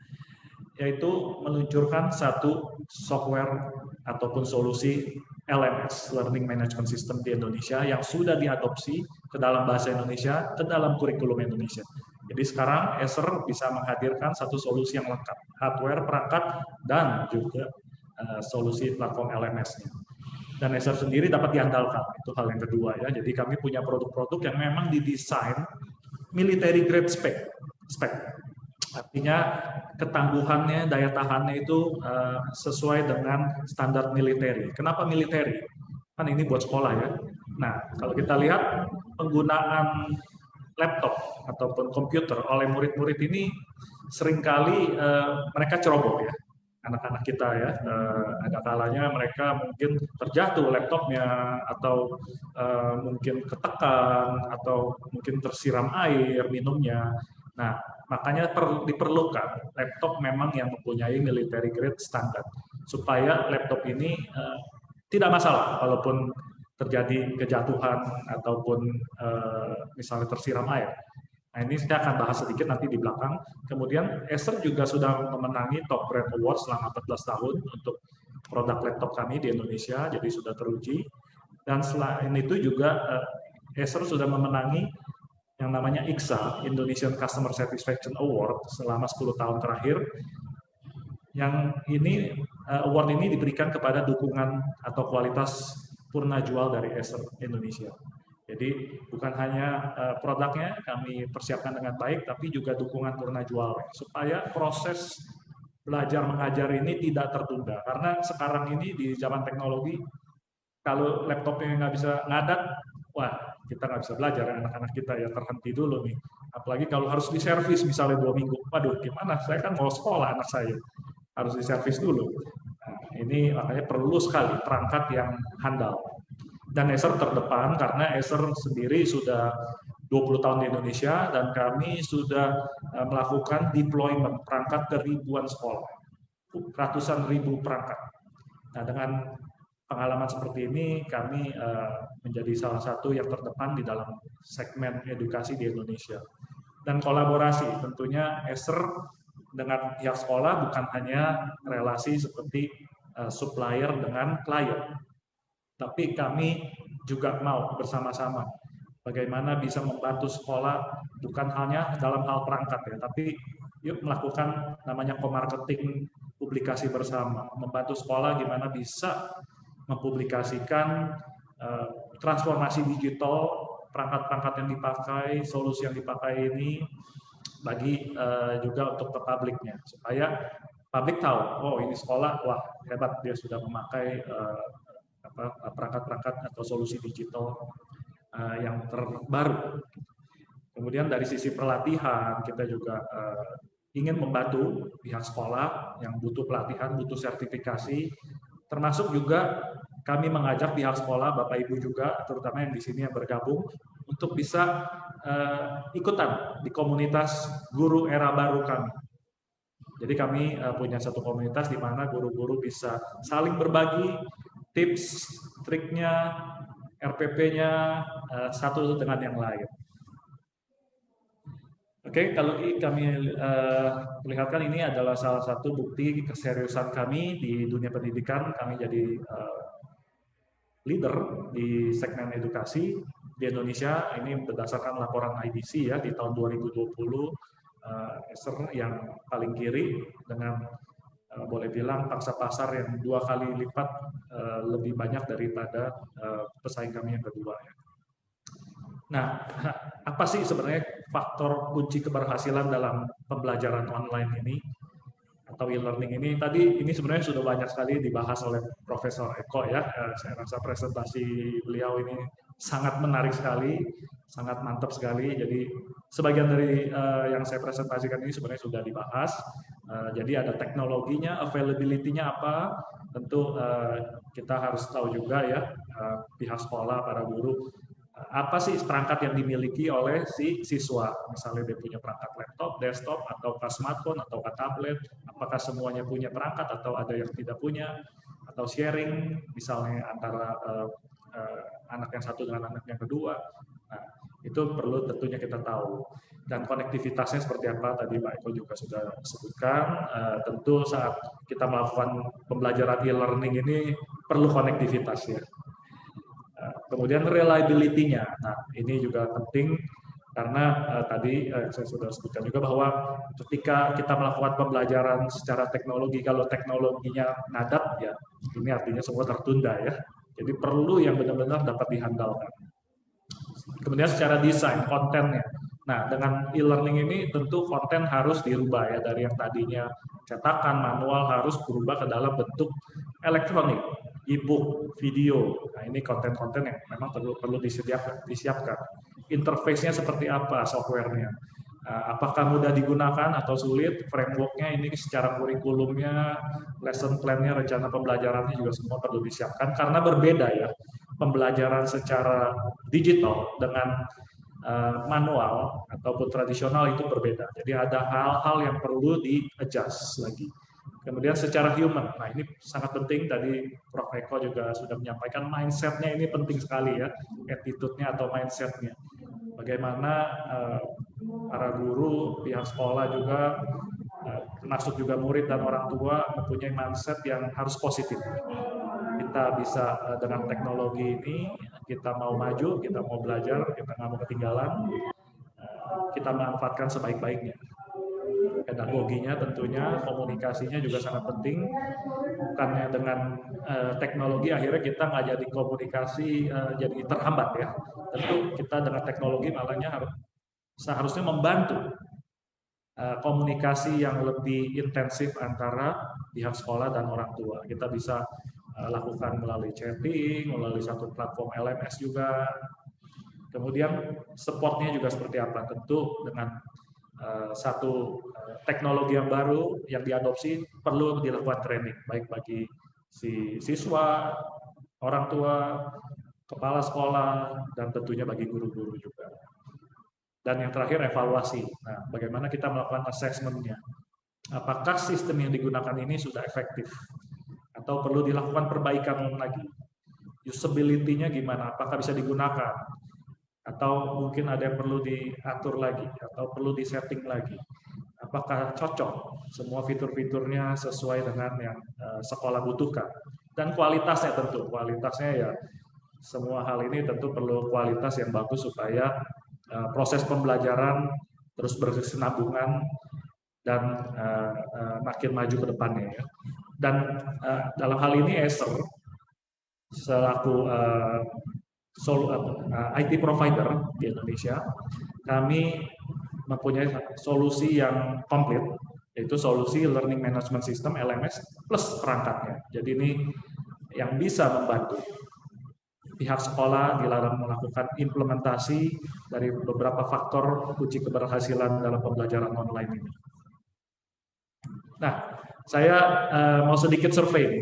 yaitu meluncurkan satu software ataupun solusi LMS, Learning Management System di Indonesia, yang sudah diadopsi ke dalam bahasa Indonesia, ke dalam kurikulum Indonesia. Jadi sekarang Acer bisa menghadirkan satu solusi yang lengkap, hardware, perangkat, dan juga solusi platform LMS-nya. Dan Acer sendiri dapat diandalkan, itu hal yang kedua ya. Jadi kami punya produk-produk yang memang didesain military grade spec. Artinya ketangguhannya, daya tahannya itu sesuai dengan standar military. Kenapa military? Kan ini buat sekolah ya. Nah, kalau kita lihat penggunaan laptop ataupun komputer oleh murid-murid ini seringkali mereka ceroboh ya, anak-anak kita ya. Ada kalanya mereka mungkin terjatuh laptopnya, atau mungkin ketekan, atau mungkin tersiram air minumnya. Nah, makanya diperlukan laptop memang yang mempunyai military grade standar, supaya laptop ini tidak masalah walaupun terjadi kejatuhan ataupun misalnya tersiram air. Nah, ini saya akan bahas sedikit nanti di belakang. Kemudian Acer juga sudah memenangi Top Brand Award selama 14 tahun untuk produk laptop kami di Indonesia, jadi sudah teruji. Dan selain itu juga Acer sudah memenangi yang namanya ICSA, Indonesian Customer Satisfaction Award, selama 10 tahun terakhir. Yang ini, award ini diberikan kepada dukungan atau kualitas purna jual dari Acer Indonesia. Jadi bukan hanya produknya kami persiapkan dengan baik, tapi juga dukungan purna jual, supaya proses belajar mengajar ini tidak tertunda. Karena sekarang ini di zaman teknologi, kalau laptopnya nggak bisa ngadat, wah kita nggak bisa belajar, anak-anak kita ya terhenti dulu nih. Apalagi kalau harus diservis misalnya 2 minggu, waduh gimana, saya kan mau sekolah anak saya, harus diservis dulu. Nah, ini makanya perlu sekali perangkat yang handal. Dan Acer terdepan karena Acer sendiri sudah 20 tahun di Indonesia dan kami sudah melakukan deployment perangkat ke ribuan sekolah, ratusan ribu perangkat. Nah, dengan pengalaman seperti ini kami menjadi salah satu yang terdepan di dalam segmen edukasi di Indonesia. Dan kolaborasi tentunya Acer dengan pihak sekolah bukan hanya relasi seperti supplier dengan klien, tapi kami juga mau bersama-sama bagaimana bisa membantu sekolah bukan hanya dalam hal perangkat ya, tapi yuk melakukan namanya co-marketing publikasi bersama, membantu sekolah gimana bisa mempublikasikan transformasi digital, perangkat-perangkat yang dipakai, solusi yang dipakai ini bagi juga untuk ke publiknya, supaya publik tahu, oh ini sekolah, wah hebat dia sudah memakai perangkat-perangkat atau solusi digital yang terbaru. Kemudian dari sisi pelatihan kita juga ingin membantu pihak sekolah yang butuh pelatihan, butuh sertifikasi, termasuk juga kami mengajak pihak sekolah, Bapak Ibu juga, terutama yang di sini yang bergabung, untuk bisa ikutan di komunitas guru era baru kami. Jadi kami punya satu komunitas di mana guru-guru bisa saling berbagi tips, triknya, RPP-nya satu dengan yang lain. Oke, kalau kami perlihatkan ini adalah salah satu bukti keseriusan kami di dunia pendidikan. Kami jadi leader di segmen edukasi di Indonesia. Ini berdasarkan laporan IDC ya di tahun 2020, Acer yang paling kiri dengan boleh bilang pangsa pasar yang 2 kali lipat lebih banyak daripada pesaing kami yang kedua ya. Nah, apa sih sebenarnya faktor kunci keberhasilan dalam pembelajaran online ini atau e-learning ini? Tadi ini sebenarnya sudah banyak sekali dibahas oleh Profesor Eko ya. Saya rasa presentasi beliau ini sangat menarik sekali, sangat mantap sekali. Jadi sebagian dari yang saya presentasikan ini sebenarnya sudah dibahas. Jadi ada teknologinya, availability-nya apa, tentu kita harus tahu juga ya, pihak sekolah, para guru, apa sih perangkat yang dimiliki oleh si siswa. Misalnya dia punya perangkat laptop, desktop, atau smartphone, atau tablet, apakah semuanya punya perangkat atau ada yang tidak punya, atau sharing misalnya antara anak yang satu dengan anak yang kedua. Nah, itu perlu tentunya kita tahu. Dan konektivitasnya seperti apa, tadi Pak Eko juga sudah sebutkan. Tentu saat kita melakukan pembelajaran e-learning ini perlu konektivitas ya. Kemudian reliability-nya. Nah, ini juga penting karena tadi saya sudah sebutkan juga bahwa ketika kita melakukan pembelajaran secara teknologi, kalau teknologinya ngadat ya, ini artinya semua tertunda ya. Jadi perlu yang benar-benar dapat dihandalkan. Kemudian secara desain, kontennya. Nah, dengan e-learning ini tentu konten harus dirubah ya, dari yang tadinya cetakan, manual harus berubah ke dalam bentuk elektronik, e-book, video. Nah, ini konten-konten yang memang perlu disiapkan. interface-nya seperti apa software-nya. Apakah mudah digunakan atau sulit, framework-nya ini secara kurikulumnya, lesson plan-nya, rencana pembelajarannya juga semua perlu disiapkan karena berbeda ya pembelajaran secara digital dengan manual ataupun tradisional itu berbeda. Jadi ada hal-hal yang perlu di-adjust lagi. Kemudian secara human, nah ini sangat penting, tadi Prof. Eko juga sudah menyampaikan mindset-nya ini penting sekali ya, attitude-nya atau mindset-nya. Bagaimana para guru, pihak sekolah juga, termasuk juga murid dan orang tua mempunyai mindset yang harus positif. Kita bisa dengan teknologi ini, kita mau maju, kita mau belajar, kita nggak mau ketinggalan, kita manfaatkan sebaik-baiknya. Pedagoginya tentunya, komunikasinya juga sangat penting. Bukannya dengan teknologi akhirnya kita nggak jadi komunikasi, jadi terhambat ya. Tentu kita dengan teknologi malahnya seharusnya membantu komunikasi yang lebih intensif antara pihak sekolah dan orang tua. Kita bisa lakukan melalui chatting, melalui satu platform LMS juga. Kemudian supportnya juga seperti apa? Tentu dengan satu teknologi yang baru yang diadopsi perlu dilakukan training, baik bagi si siswa, orang tua, kepala sekolah, dan tentunya bagi guru-guru juga. Dan yang terakhir evaluasi. Nah, bagaimana kita melakukan assessment-nya? Apakah sistem yang digunakan ini sudah efektif? Atau perlu dilakukan perbaikan lagi? Usability-nya gimana? Apakah bisa digunakan? Atau mungkin ada yang perlu diatur lagi? Atau perlu disetting lagi? Apakah cocok? Semua fitur-fiturnya sesuai dengan yang sekolah butuhkan? Dan kualitasnya tentu. Kualitasnya ya semua hal ini tentu perlu kualitas yang bagus supaya proses pembelajaran terus berkesinambungan dan makin maju ke depannya ya. Dan dalam hal ini Acer selaku IT provider di Indonesia, kami mempunyai solusi yang komplit, yaitu solusi Learning Management System LMS plus perangkatnya. Jadi ini yang bisa membantu pihak sekolah dalam melakukan implementasi dari beberapa faktor kunci keberhasilan dalam pembelajaran online ini. Nah, saya mau sedikit survei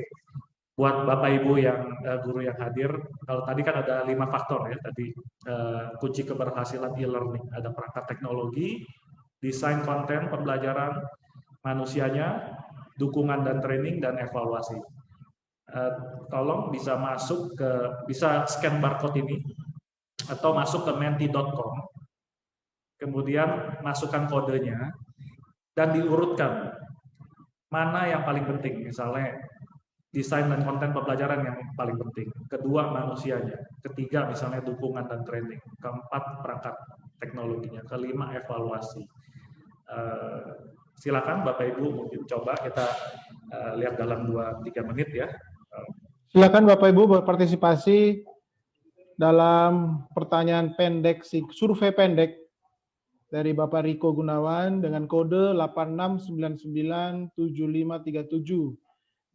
buat Bapak Ibu yang guru yang hadir. Kalau tadi kan ada 5 faktor ya, tadi kunci keberhasilan e-learning, ada perangkat teknologi, desain konten pembelajaran, manusianya, dukungan dan training, dan evaluasi. Tolong bisa bisa scan barcode ini atau masuk ke menti.com, kemudian masukkan kodenya dan diurutkan mana yang paling penting. Misalnya desain dan konten pembelajaran yang paling penting, kedua manusianya, ketiga misalnya dukungan dan training, keempat perangkat teknologinya, kelima evaluasi. Silakan Bapak Ibu mungkin coba kita lihat dalam 2-3 menit ya. Silakan Bapak Ibu berpartisipasi dalam pertanyaan pendek, survei pendek dari Bapak Riko Gunawan dengan kode 86997537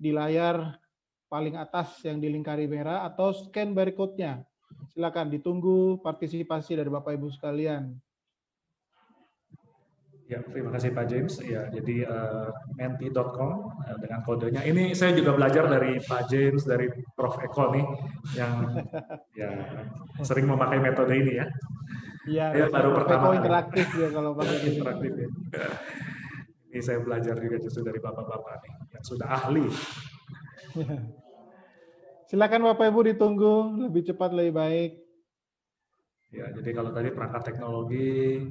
di layar paling atas yang dilingkari merah atau scan barcode-nya. Silakan ditunggu partisipasi dari Bapak Ibu sekalian. Ya, terima kasih Pak James. Ya, jadi menti.com dengan kodenya. Ini saya juga belajar dari Pak James, dari Prof. Eko nih, yang ya sering memakai metode ini ya. Iya, baru Prof. pertama Eko interaktif ya kalau pakai interaktif ya. Ini saya belajar juga justru dari bapak-bapak nih, yang sudah ahli. Silakan Bapak Ibu ditunggu, lebih cepat lebih baik. Ya, jadi kalau tadi perangkat teknologi,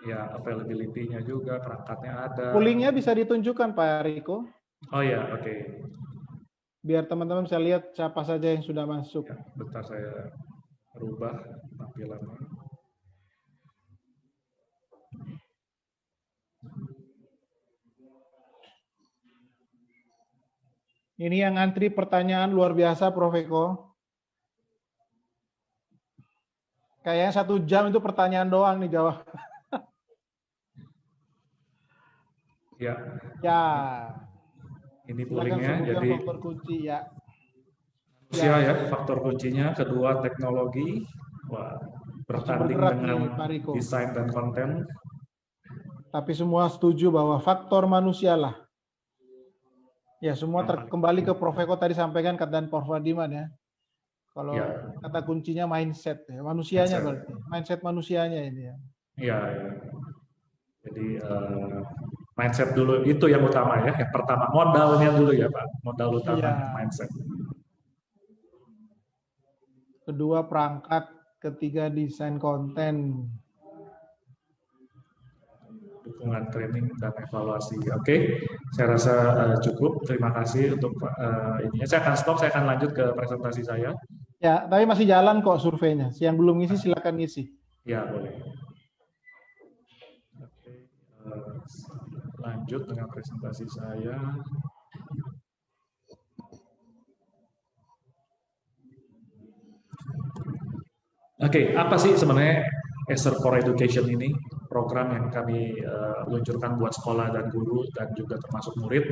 ya availability-nya juga, perangkatnya ada. Poolingnya bisa ditunjukkan Pak Riko. Oh ya, oke. Biar teman-teman bisa lihat siapa saja yang sudah masuk. Ya, bentar saya rubah tampilannya. Ini yang antri pertanyaan luar biasa Prof. Eko. Kayaknya 1 jam itu pertanyaan doang nih jawab. Ya. Ya. Ini poolingnya, jadi faktor kunci ya. manusia ya faktor kuncinya, kedua teknologi, Wah, bertanding bergerak dengan nih, Pak Riko. desain dan konten. Tapi semua setuju bahwa faktor manusia lah. Ya, semua kembali ke Prof. Eko tadi sampaikan kata Prof. Wadiman ya. Kalau Ya. kata kuncinya mindset ya, manusianya Mindset. berarti. Mindset manusianya ini ya. Iya, ya. Jadi mindset dulu itu yang utama ya. Yang pertama modalnya dulu ya Pak. Modal utama Iya. mindset. Kedua perangkat, ketiga desain konten. Dukungan training dan evaluasi. Oke, saya rasa cukup. Terima kasih untuk ininya. Saya akan stop. Saya akan lanjut ke presentasi saya. Ya, tapi masih jalan kok surveinya. Yang belum ngisi silakan ngisi. Ya, boleh. Oke, lanjut dengan presentasi saya. Oke, apa sih sebenarnya Acer for Education ini? Program yang kami luncurkan buat sekolah dan guru dan juga termasuk murid.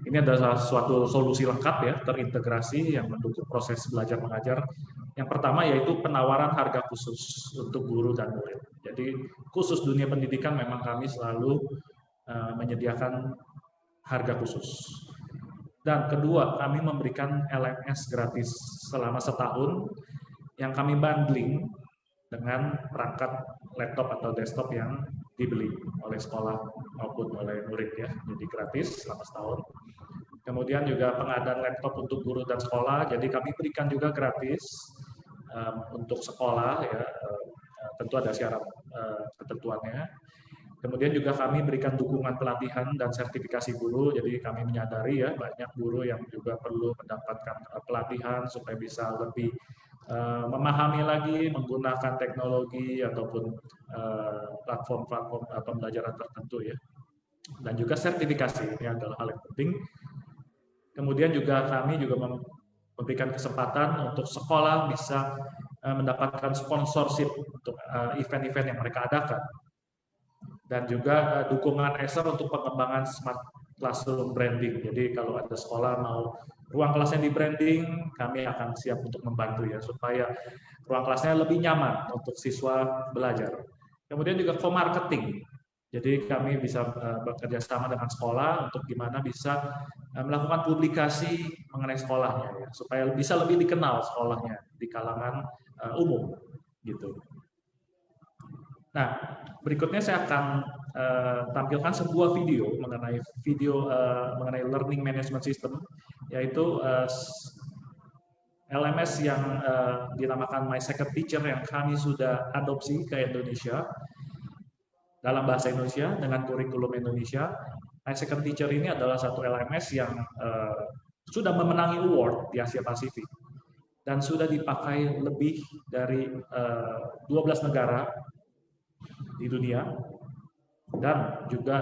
Ini adalah suatu solusi lengkap ya, terintegrasi yang mendukung proses belajar mengajar. Yang pertama yaitu penawaran harga khusus untuk guru dan murid. Jadi khusus dunia pendidikan memang kami selalu menyediakan harga khusus. Dan kedua, kami memberikan LMS gratis selama setahun yang kami bundling dengan perangkat laptop atau desktop yang dibeli oleh sekolah maupun oleh murid ya, jadi gratis selama setahun. Kemudian juga pengadaan laptop untuk guru dan sekolah, jadi kami berikan juga gratis untuk sekolah ya, tentu ada syarat ketentuannya. Kemudian juga kami berikan dukungan pelatihan dan sertifikasi guru, jadi kami menyadari ya banyak guru yang juga perlu mendapatkan pelatihan supaya bisa lebih memahami lagi menggunakan teknologi ataupun platform-platform pembelajaran tertentu ya. Dan juga sertifikasi, ini adalah hal yang penting. Kemudian juga kami juga memberikan kesempatan untuk sekolah bisa mendapatkan sponsorship untuk event-event yang mereka adakan. Dan juga dukungan Acer untuk pengembangan smart classroom branding. Jadi kalau ada sekolah mau ruang kelasnya di branding, kami akan siap untuk membantu ya supaya ruang kelasnya lebih nyaman untuk siswa belajar. Kemudian juga co-marketing. Jadi kami bisa bekerja sama dengan sekolah untuk gimana bisa melakukan publikasi mengenai sekolahnya ya, supaya bisa lebih dikenal sekolahnya di kalangan umum gitu. Nah, berikutnya saya akan tampilkan sebuah video mengenai learning management system, yaitu LMS yang dinamakan My Second Teacher yang kami sudah adopsi ke Indonesia dalam bahasa Indonesia dengan kurikulum Indonesia. My Second Teacher ini adalah satu LMS yang sudah memenangi award di Asia Pasifik dan sudah dipakai lebih dari 12 negara di dunia dan juga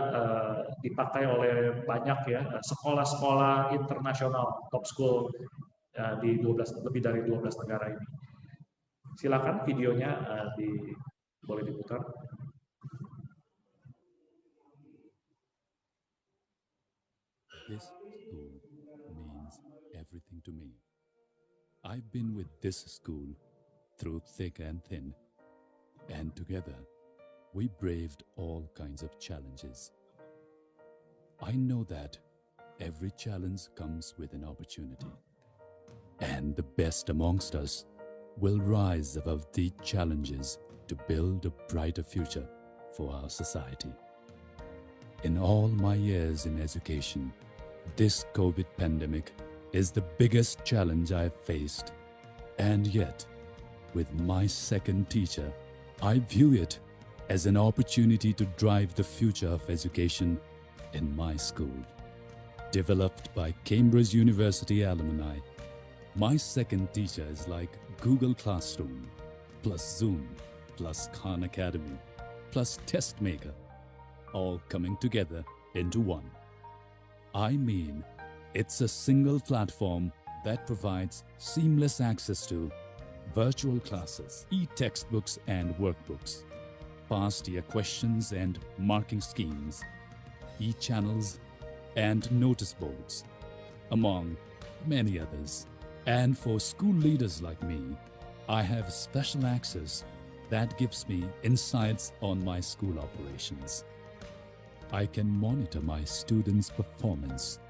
dipakai oleh banyak ya sekolah-sekolah internasional top school di lebih dari 12 negara ini. Silakan videonya boleh diputar. This school means everything to me. I've been with this school through thick and thin, and together we braved all kinds of challenges. I know that every challenge comes with an opportunity, and the best amongst us will rise above the challenges to build a brighter future for our society. In all my years in education, this COVID pandemic is the biggest challenge I've faced. And yet, with My Second Teacher, I view it as an opportunity to drive the future of education in my school. Developed by Cambridge University alumni, My Second Teacher is like Google Classroom, plus Zoom, plus Khan Academy, plus TestMaker, all coming together into one. I mean, it's a single platform that provides seamless access to virtual classes, e-textbooks and workbooks, past year questions and marking schemes, e-channels and notice boards, among many others. And for school leaders like me, I have special access that gives me insights on my school operations. I can monitor my students' performance,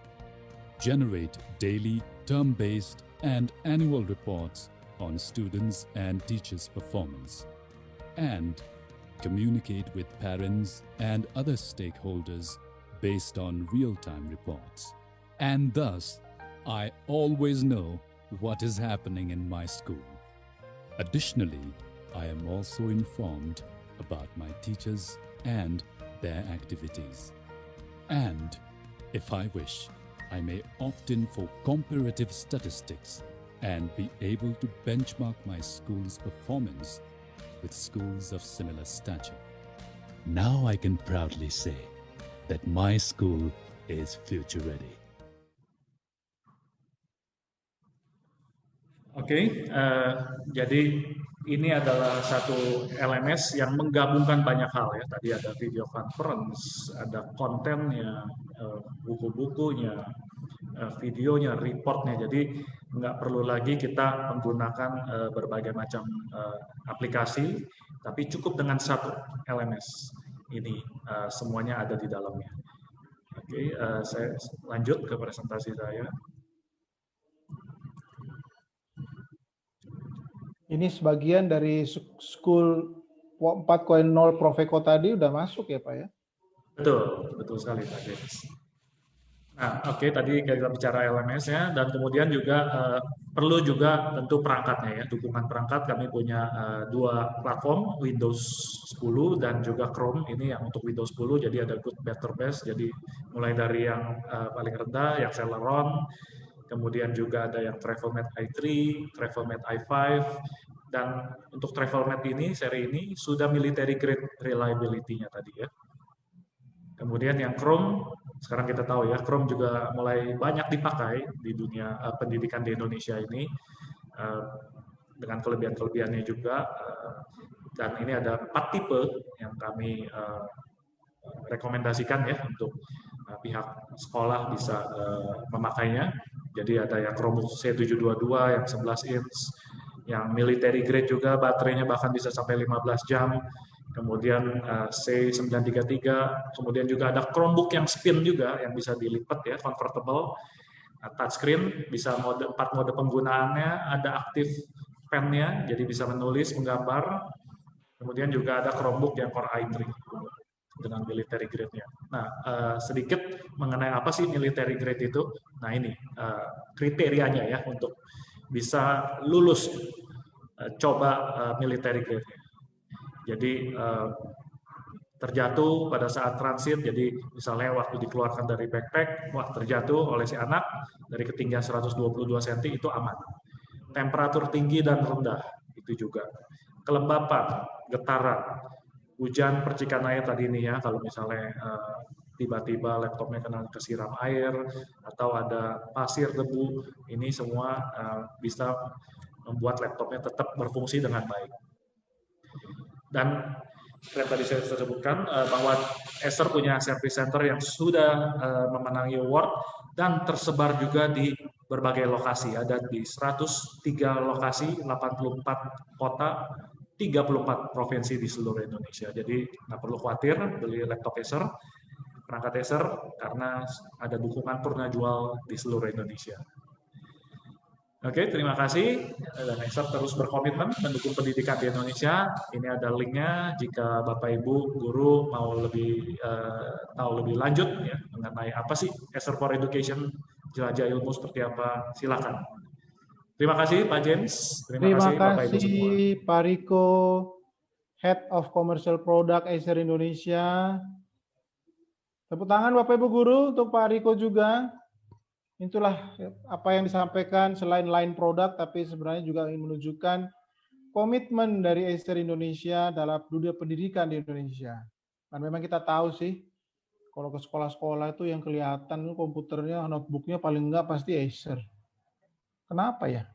generate daily, term-based, and annual reports on students' and teachers' performance, and communicate with parents and other stakeholders based on real-time reports. And thus, I always know what is happening in my school. Additionally, I am also informed about my teachers and their activities. And if I wish, I may opt in for comparative statistics and be able to benchmark my school's performance with schools of similar stature. Now I can proudly say that my school is future ready. Oke, jadi ini adalah satu LMS yang menggabungkan banyak hal ya. Tadi ada video conference, ada kontennya, buku-bukunya, videonya, reportnya. Jadi nggak perlu lagi kita menggunakan berbagai macam aplikasi, tapi cukup dengan satu LMS. Ini semuanya ada di dalamnya. Oke, saya lanjut ke presentasi saya. Ini sebagian dari School 4.0 Profeco tadi udah masuk ya Pak ya? Betul sekali Pak James. Nah, oke, tadi kita bicara LMS-nya, dan kemudian juga perlu juga tentu perangkatnya ya, dukungan perangkat. Kami punya dua platform, Windows 10 dan juga Chrome. Ini yang untuk Windows 10, jadi ada good, better, best. Jadi mulai dari yang paling rendah, yang Celeron, kemudian juga ada yang TravelMate i3, TravelMate i5, dan untuk TravelMate ini, seri ini, sudah military grade reliability-nya tadi ya. Kemudian yang Chrome, sekarang kita tahu ya, Chrome juga mulai banyak dipakai di dunia pendidikan di Indonesia ini, dengan kelebihan-kelebihannya juga, dan ini ada 4 tipe yang kami rekomendasikan ya untuk pihak sekolah bisa memakainya. Jadi ada yang Chromebook C722 yang 11 inch, yang military grade juga, baterainya bahkan bisa sampai 15 jam. Kemudian C933, kemudian juga ada Chromebook yang spin juga, yang bisa dilipat ya, convertible, touchscreen, bisa 4 mode penggunaannya, ada aktif pen-nya, jadi bisa menulis, menggambar. Kemudian juga ada Chromebook yang Core i3 dengan military grade-nya. Nah, sedikit mengenai apa sih military grade itu. Nah, ini kriterianya ya untuk bisa lulus coba military grade-nya. Jadi terjatuh pada saat transit, jadi misalnya waktu dikeluarkan dari backpack, terjatuh oleh si anak dari ketinggian 122 cm itu aman. Temperatur tinggi dan rendah itu juga. Kelembapan, getaran, hujan, percikan air tadi ini ya, kalau misalnya tiba-tiba laptopnya kena kesiram air atau ada pasir, debu, ini semua bisa membuat laptopnya tetap berfungsi dengan baik. Dan yang tadi saya sebutkan bahwa Acer punya service center yang sudah memenangi award dan tersebar juga di berbagai lokasi. Ada di 103 lokasi, 84 kota, 34 provinsi di seluruh Indonesia. Jadi nggak perlu khawatir beli laptop Acer, perangkat Acer, karena ada dukungan purna jual di seluruh Indonesia. Oke, terima kasih. Dan Acer terus berkomitmen mendukung pendidikan di Indonesia. Ini ada linknya jika Bapak Ibu guru mau lebih tahu lebih lanjut ya mengenai apa sih Acer for Education, jelajah ilmu seperti apa, silakan. Terima kasih Pak James. Terima kasih Bapak Ibu semua. Pak Riko, Head of Commercial Product Acer Indonesia. Tepuk tangan Bapak Ibu guru untuk Pak Riko juga. Itulah apa yang disampaikan selain line produk, tapi sebenarnya juga ingin menunjukkan komitmen dari Acer Indonesia dalam dunia pendidikan di Indonesia. Dan memang kita tahu sih, kalau ke sekolah-sekolah itu yang kelihatan komputernya, notebooknya paling enggak pasti Acer. Kenapa ya?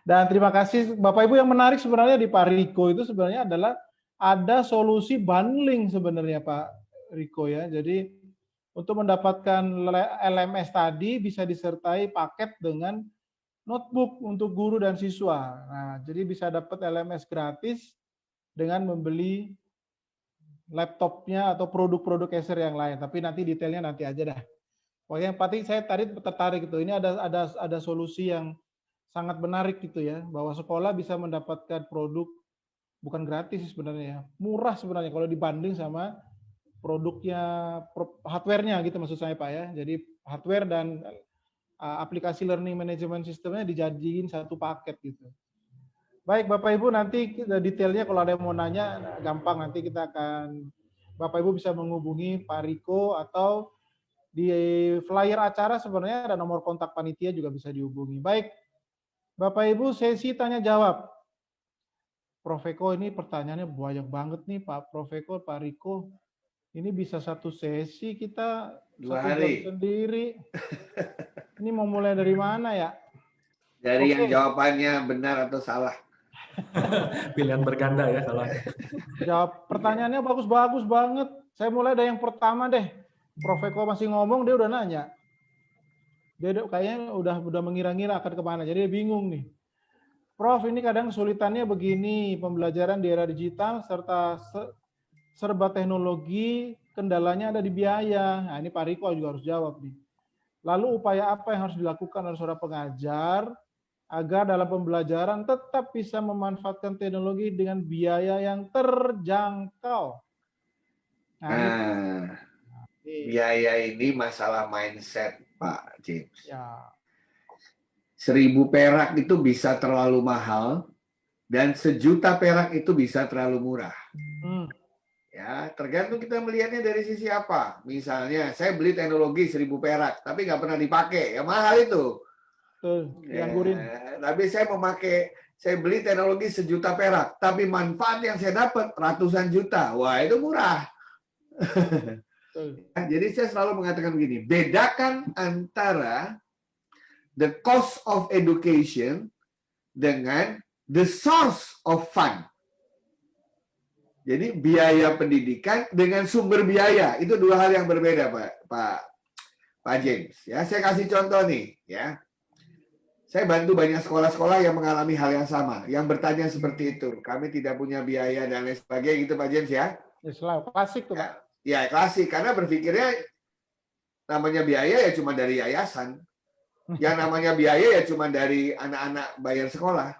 Dan terima kasih Bapak Ibu. Yang menarik sebenarnya di Pak Riko itu sebenarnya adalah ada solusi bundling sebenarnya Pak Riko ya. Jadi untuk mendapatkan LMS tadi bisa disertai paket dengan notebook untuk guru dan siswa. Nah, jadi bisa dapat LMS gratis dengan membeli laptopnya atau produk-produk Acer yang lain. Tapi nanti detailnya nanti aja dah. Pokoknya yang penting saya tadi tertarik gitu. Ini ada solusi yang sangat menarik gitu ya, bahwa sekolah bisa mendapatkan produk bukan gratis sih sebenarnya ya, murah sebenarnya kalau dibanding sama produknya, hardware-nya gitu maksud saya Pak ya. Jadi hardware dan aplikasi learning management systemnya dijadiin satu paket gitu. Baik Bapak Ibu, nanti detailnya kalau ada yang mau nanya gampang, nanti kita akan Bapak Ibu bisa menghubungi Pak Riko atau di flyer acara sebenarnya ada nomor kontak panitia juga bisa dihubungi. Baik, Bapak Ibu sesi tanya jawab. Prof Eko ini pertanyaannya banyak banget nih Pak Prof Eko, Pak Riko. Ini bisa satu sesi kita 2 1 hari. jam sendiri. Ini mau mulai dari mana ya? Dari yang Oke. jawabannya benar atau salah. Pilihan berganda ya kalau ada. Jawab pertanyaannya bagus-bagus banget. Saya mulai dari yang pertama deh. Prof Eko masih ngomong, dia udah nanya. Dia kayaknya udah mengira-ngira akan kemana. Jadi dia bingung nih. Prof, ini kadang kesulitannya begini, pembelajaran di era digital serta serba teknologi, kendalanya ada di biaya. Nah, ini Pak Riko juga harus jawab nih. Lalu upaya apa yang harus dilakukan oleh seorang pengajar agar dalam pembelajaran tetap bisa memanfaatkan teknologi dengan biaya yang terjangkau? Nah, biaya ini masalah mindset, Pak James. Ya. 1.000 perak itu bisa terlalu mahal dan 1.000.000 perak itu bisa terlalu murah. Ya, tergantung kita melihatnya dari sisi apa. Misalnya, saya beli teknologi 1.000 perak, tapi nggak pernah dipakai, ya mahal itu. Dianggurin. Tapi saya beli teknologi 1.000.000 perak, tapi manfaat yang saya dapat ratusan juta. Wah, itu murah. Jadi saya selalu mengatakan begini, bedakan antara the cost of education dengan the source of fund. Jadi biaya pendidikan dengan sumber biaya itu 2 hal yang berbeda, Pak James. Ya, saya kasih contoh nih, ya. Saya bantu banyak sekolah-sekolah yang mengalami hal yang sama, yang bertanya seperti itu. Kami tidak punya biaya dan lain sebagainya, gitu Pak James ya. Klasik tuh Pak. Ya, klasik karena berpikirnya namanya biaya ya cuma dari yayasan. Yang namanya biaya ya cuma dari anak-anak bayar sekolah.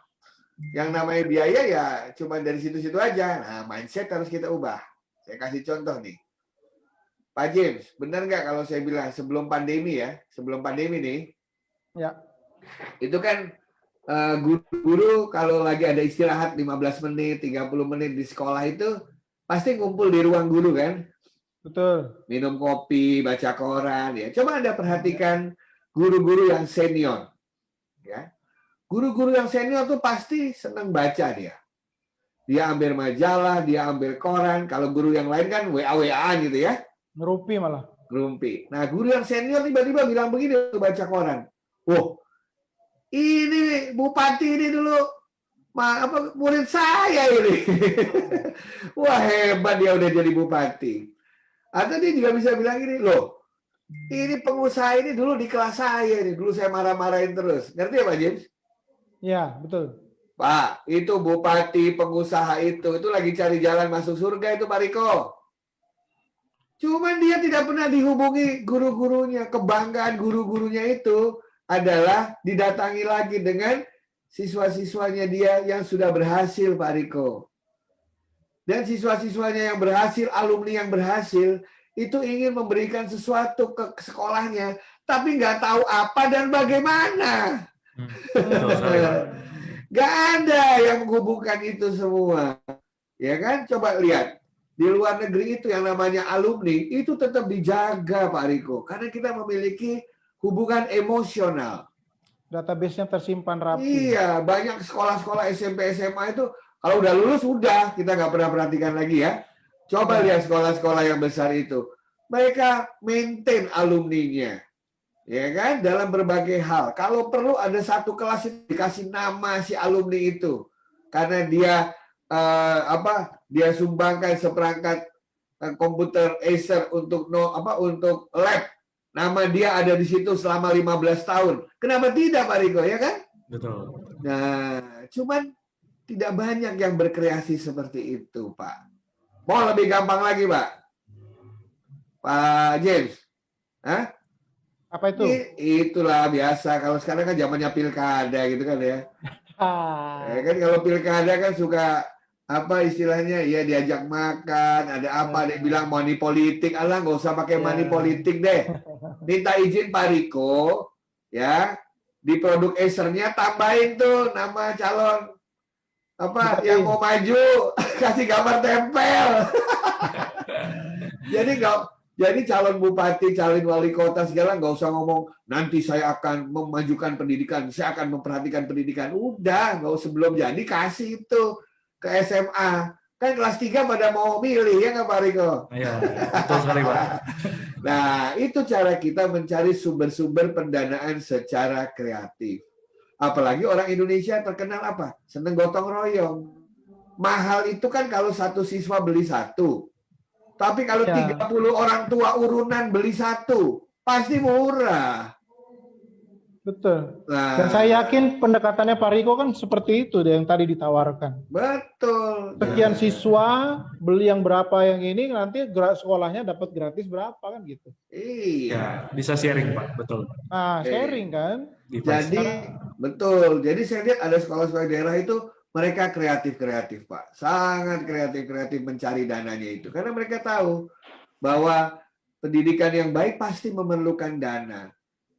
Yang namanya biaya ya cuma dari situ-situ aja. Nah, mindset harus kita ubah. Saya kasih contoh nih. Pak James, benar nggak kalau saya bilang sebelum pandemi nih, ya, itu kan guru-guru kalau lagi ada istirahat 15 menit, 30 menit di sekolah itu pasti ngumpul di ruang guru kan? Betul. Minum kopi, baca koran. Ya, coba Anda perhatikan guru-guru yang senior, ya, guru-guru yang senior tuh pasti senang baca dia. Dia ambil majalah, dia ambil koran. Kalau guru yang lain kan WA-WAan gitu ya. Ngerumpi malah. Ngerumpi. Nah, guru yang senior tiba-tiba bilang begini waktu baca koran. Oh, ini Bupati ini dulu murid saya ini. Wah, hebat dia udah jadi bupati. Atau dia juga bisa bilang gini, loh, ini pengusaha ini dulu di kelas saya ini, dulu saya marah-marahin terus. Ngerti ya Pak James? Iya, betul. Pak, itu bupati pengusaha itu lagi cari jalan masuk surga itu Pak Riko. Cuman dia tidak pernah dihubungi guru-gurunya. Kebanggaan guru-gurunya itu adalah didatangi lagi dengan siswa-siswanya dia yang sudah berhasil Pak Riko. Dan siswa-siswanya yang berhasil, alumni yang berhasil, itu ingin memberikan sesuatu ke sekolahnya, tapi nggak tahu apa dan bagaimana. Nggak ada yang menghubungkan itu semua. Ya kan? Coba lihat. Di luar negeri itu yang namanya alumni, itu tetap dijaga Pak Riko. Karena kita memiliki hubungan emosional. Database-nya tersimpan rapi. Iya, banyak sekolah-sekolah SMP, SMA itu, kalau udah lulus, udah. Kita nggak pernah perhatikan lagi ya. Coba lihat sekolah-sekolah yang besar itu. Mereka maintain alumninya. Ya kan? Dalam berbagai hal. Kalau perlu ada satu kelas dikasih nama si alumni itu. Karena dia dia sumbangkan seperangkat komputer Acer untuk lab. Nama dia ada di situ selama 15 tahun. Kenapa tidak Pak Riko, ya kan? Betul. Nah, cuman tidak banyak yang berkreasi seperti itu, Pak. Mau lebih gampang lagi, Pak? Pak James? Hah? Apa itu? Itulah biasa. Kalau sekarang kan zamannya pilkada gitu kan ya. Kan Ah, kalau pilkada kan suka apa istilahnya ya diajak makan, ada apa dia bilang money politik, alah nggak usah pakai money ya. politik deh. Minta izin Pak Riko ya di produk Acernya tambahin tuh nama calon apa yang mau maju kasih gambar tempel. Jadi calon bupati, calon wali kota segala nggak usah ngomong nanti saya akan memajukan pendidikan, saya akan memperhatikan pendidikan. Udah, nggak usah sebelum jadi kasih itu ke SMA. Kan kelas 3 pada mau milih ya nggak Pak Riko? Iya, betul sekali Pak. Nah, itu cara kita mencari sumber-sumber pendanaan secara kreatif. Apalagi orang Indonesia terkenal apa? Seneng gotong royong. Mahal itu kan kalau satu siswa beli satu. Tapi kalau Ya. 30 orang tua urunan beli satu, pasti murah. Betul. Nah, Dan saya yakin pendekatannya Pak Riko kan seperti itu deh yang tadi ditawarkan. betul. Sekian siswa, beli yang berapa yang ini, nanti sekolahnya dapat gratis berapa kan gitu. Iya. Ya, bisa sharing Pak, betul. Nah, sharing kan. Device. Jadi betul. Jadi saya lihat ada sekolah-sekolah daerah itu mereka kreatif-kreatif, Pak. Sangat kreatif-kreatif mencari dananya itu. Karena mereka tahu bahwa pendidikan yang baik pasti memerlukan dana.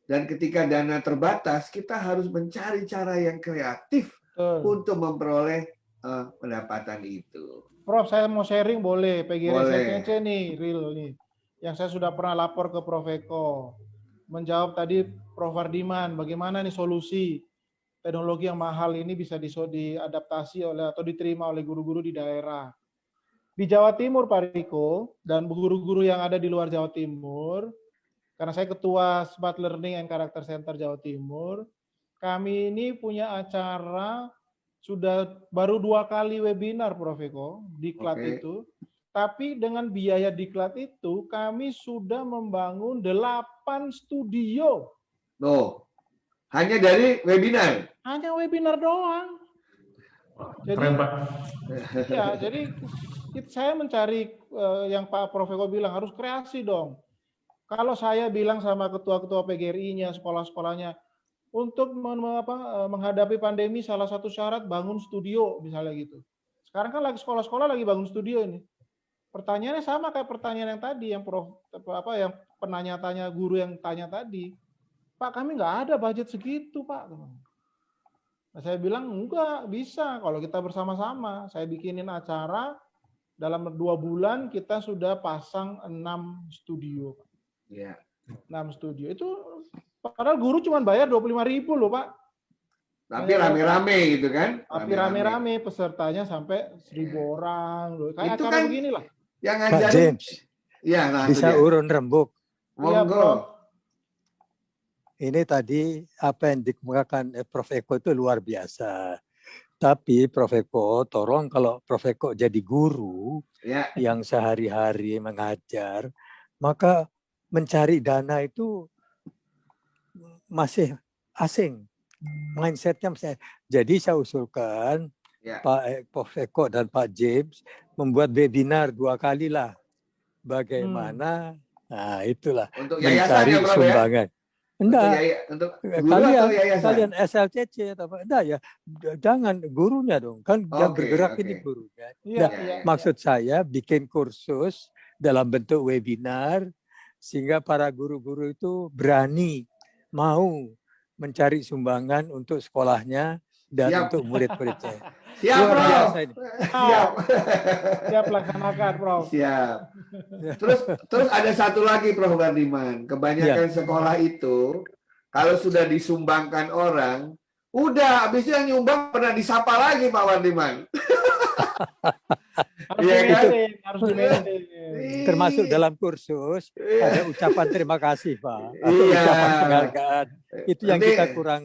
Dan ketika dana terbatas, kita harus mencari cara yang kreatif Betul. untuk memperoleh pendapatan itu. Prof, saya mau sharing boleh. PGRI Boleh. SLTC nih, real nih. Yang saya sudah pernah lapor ke Prof Eko. Menjawab tadi Prof Wardiman, bagaimana nih solusi teknologi yang mahal ini bisa diadaptasi oleh atau diterima oleh guru-guru di daerah. Di Jawa Timur, Pak Riko, dan guru-guru yang ada di luar Jawa Timur, karena saya ketua Smart Learning and Character Center Jawa Timur, kami ini punya acara sudah baru 2 kali webinar, Prof Eko, diklat itu. Tapi dengan biaya diklat itu, kami sudah membangun 8 studio. Loh, hanya dari webinar? Hanya webinar doang. Jadi, keren Pak. ya, jadi saya mencari yang Pak Prof Eko bilang harus kreasi dong. Kalau saya bilang sama ketua-ketua PGRI-nya, sekolah-sekolahnya, untuk menghadapi pandemi salah satu syarat bangun studio misalnya gitu. Sekarang kan lagi sekolah-sekolah lagi bangun studio ini. Pertanyaannya sama kayak pertanyaan yang tadi yang yang penanya-tanya guru yang tanya tadi. Pak, kami nggak ada budget segitu, Pak. Nah, saya bilang enggak bisa kalau kita bersama-sama. Saya bikinin acara dalam 2 bulan kita sudah pasang 6 studio. Ya. 6 studio itu padahal guru cuma bayar 25.000 loh Pak. Tapi rame-rame gitu kan? Tapi rame-rame pesertanya sampai 1.000 orang loh. Kayak itu acara kan beginilah. Yang Pak ngajarin. James, Ya, nah bisa itu dia. urun rembuk. Iya, Monggo. Prof. Ini tadi apa yang dikemukakan Prof Eko itu luar biasa. Tapi Prof Eko, tolong kalau Prof Eko jadi guru Ya. yang sehari-hari mengajar, maka mencari dana itu masih asing. Mindsetnya masih. Jadi saya usulkan Ya. Pak Prof Eko dan Pak James membuat webinar 2 kali lah. Bagaimana? Nah, itulah Untuk mencari yayasan ya, Prof ya? sumbangan. Enggak, Untuk guru atau yayasan? kalian SLCC atau apa? Enggak ya, jangan gurunya dong. Kan yang Oke, bergerak oke. ini gurunya. Iya, Nah, iya. maksud saya bikin kursus dalam bentuk webinar sehingga para guru-guru itu berani mau mencari sumbangan untuk sekolahnya dan Siap. untuk murid-muridnya. Siap, Luar Prof. biasa ini. Siap. Siap laksanakan, Prof. Siap. Terus ada satu lagi, Prof Wardiman. Kebanyakan sekolah itu kalau sudah disumbangkan orang, udah habis itu yang nyumbang pernah disapa lagi, Pak Wardiman. Harus Iya kan? harus di-maintain. Termasuk dalam kursus ada ucapan terima kasih Pak atau Iya. ucapan penghargaan. Itu yang Nanti- kita kurang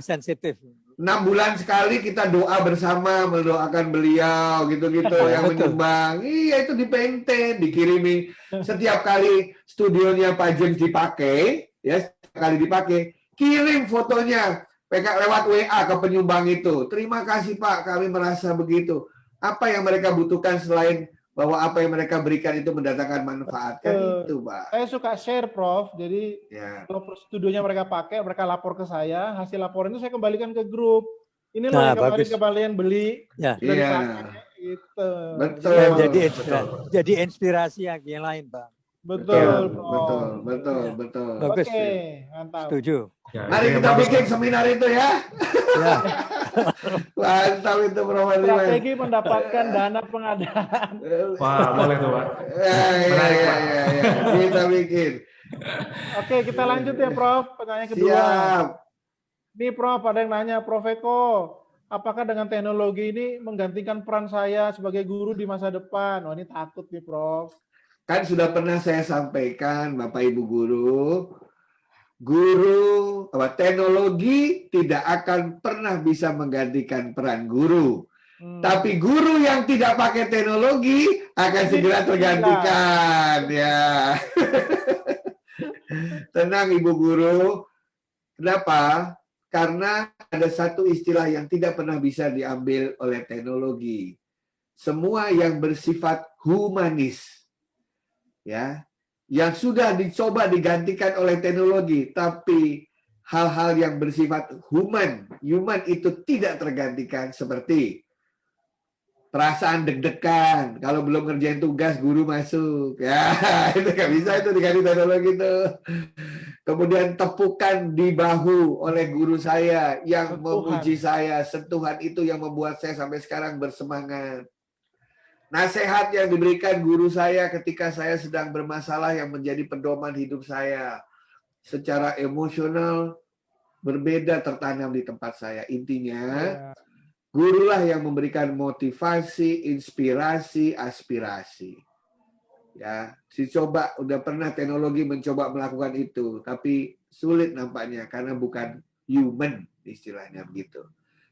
sensitif. 6 bulan sekali kita doa bersama mendoakan beliau gitu-gitu yang Betul. menyumbang. Iya itu dipainten, dikirimi setiap kali studionya Pak James dipakai, ya setiap kali dipakai, kirim fotonya lewat WA ke penyumbang itu. Terima kasih Pak, kami merasa begitu. Apa yang mereka butuhkan selain bahwa apa yang mereka berikan itu mendatangkan manfaat, kan itu Pak. Saya suka share Prof, jadi Ya. kalau studionya mereka pakai, mereka lapor ke saya, hasil laporan itu saya kembalikan ke grup. Ini loh Nah, yang kemarin bagus. kalian beli, Ya. sudah Iya. dipakai, gitu. Betul. Dan Betul. jadi inspirasi yang lain, Bang. Betul, Betul, Prof. betul, Ya. betul. Bagus. Oke, mantap. Setuju. Ya, Mari itu yang kita bagus, bikin Pak. seminar itu ya. Ya. Mantap itu Prof. Wardiman. Strategi mendapatkan dana pengadaan. Wah, boleh tuh, Pak. Menarik, Pak. Ya. Kita bikin. Oke, kita lanjut ya, Prof. Pertanyaan kedua. Siap. Nih, Prof, ada yang nanya, Prof Eko, apakah dengan teknologi ini menggantikan peran saya sebagai guru di masa depan? Oh, ini takut nih, Prof. Kan sudah pernah saya sampaikan, Bapak Ibu guru, teknologi tidak akan pernah bisa menggantikan peran guru. Tapi guru yang tidak pakai teknologi akan segera tergantikan. Ya. Tenang Ibu Guru. Kenapa? Karena ada satu istilah yang tidak pernah bisa diambil oleh teknologi. Semua yang bersifat humanis, ya, yang sudah dicoba digantikan oleh teknologi, tapi hal-hal yang bersifat human itu tidak tergantikan, seperti perasaan deg-degan kalau belum ngerjain tugas guru masuk, ya itu nggak bisa itu diganti teknologi itu. Kemudian tepukan di bahu oleh guru saya yang memuji saya, sentuhan itu yang membuat saya sampai sekarang bersemangat. Nasihat yang diberikan guru saya ketika saya sedang bermasalah yang menjadi pedoman hidup saya. Secara emosional berbeda tertanam di tempat saya. Intinya, gurulah yang memberikan motivasi, inspirasi, aspirasi. Ya, coba udah pernah teknologi mencoba melakukan itu, tapi sulit nampaknya karena bukan human istilahnya begitu.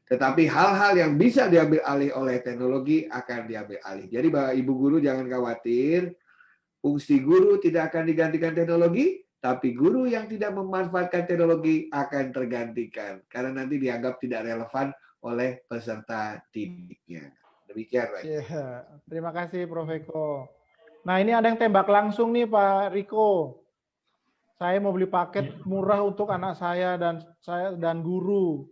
Tetapi hal-hal yang bisa diambil alih oleh teknologi akan diambil alih. Jadi Bapak Ibu guru jangan khawatir, fungsi guru tidak akan digantikan teknologi, tapi guru yang tidak memanfaatkan teknologi akan tergantikan karena nanti dianggap tidak relevan oleh peserta didiknya. Demikian Pak. Ya, terima kasih Prof Eko. Nah, ini ada yang tembak langsung nih Pak Riko. Saya mau beli paket murah untuk anak saya dan guru.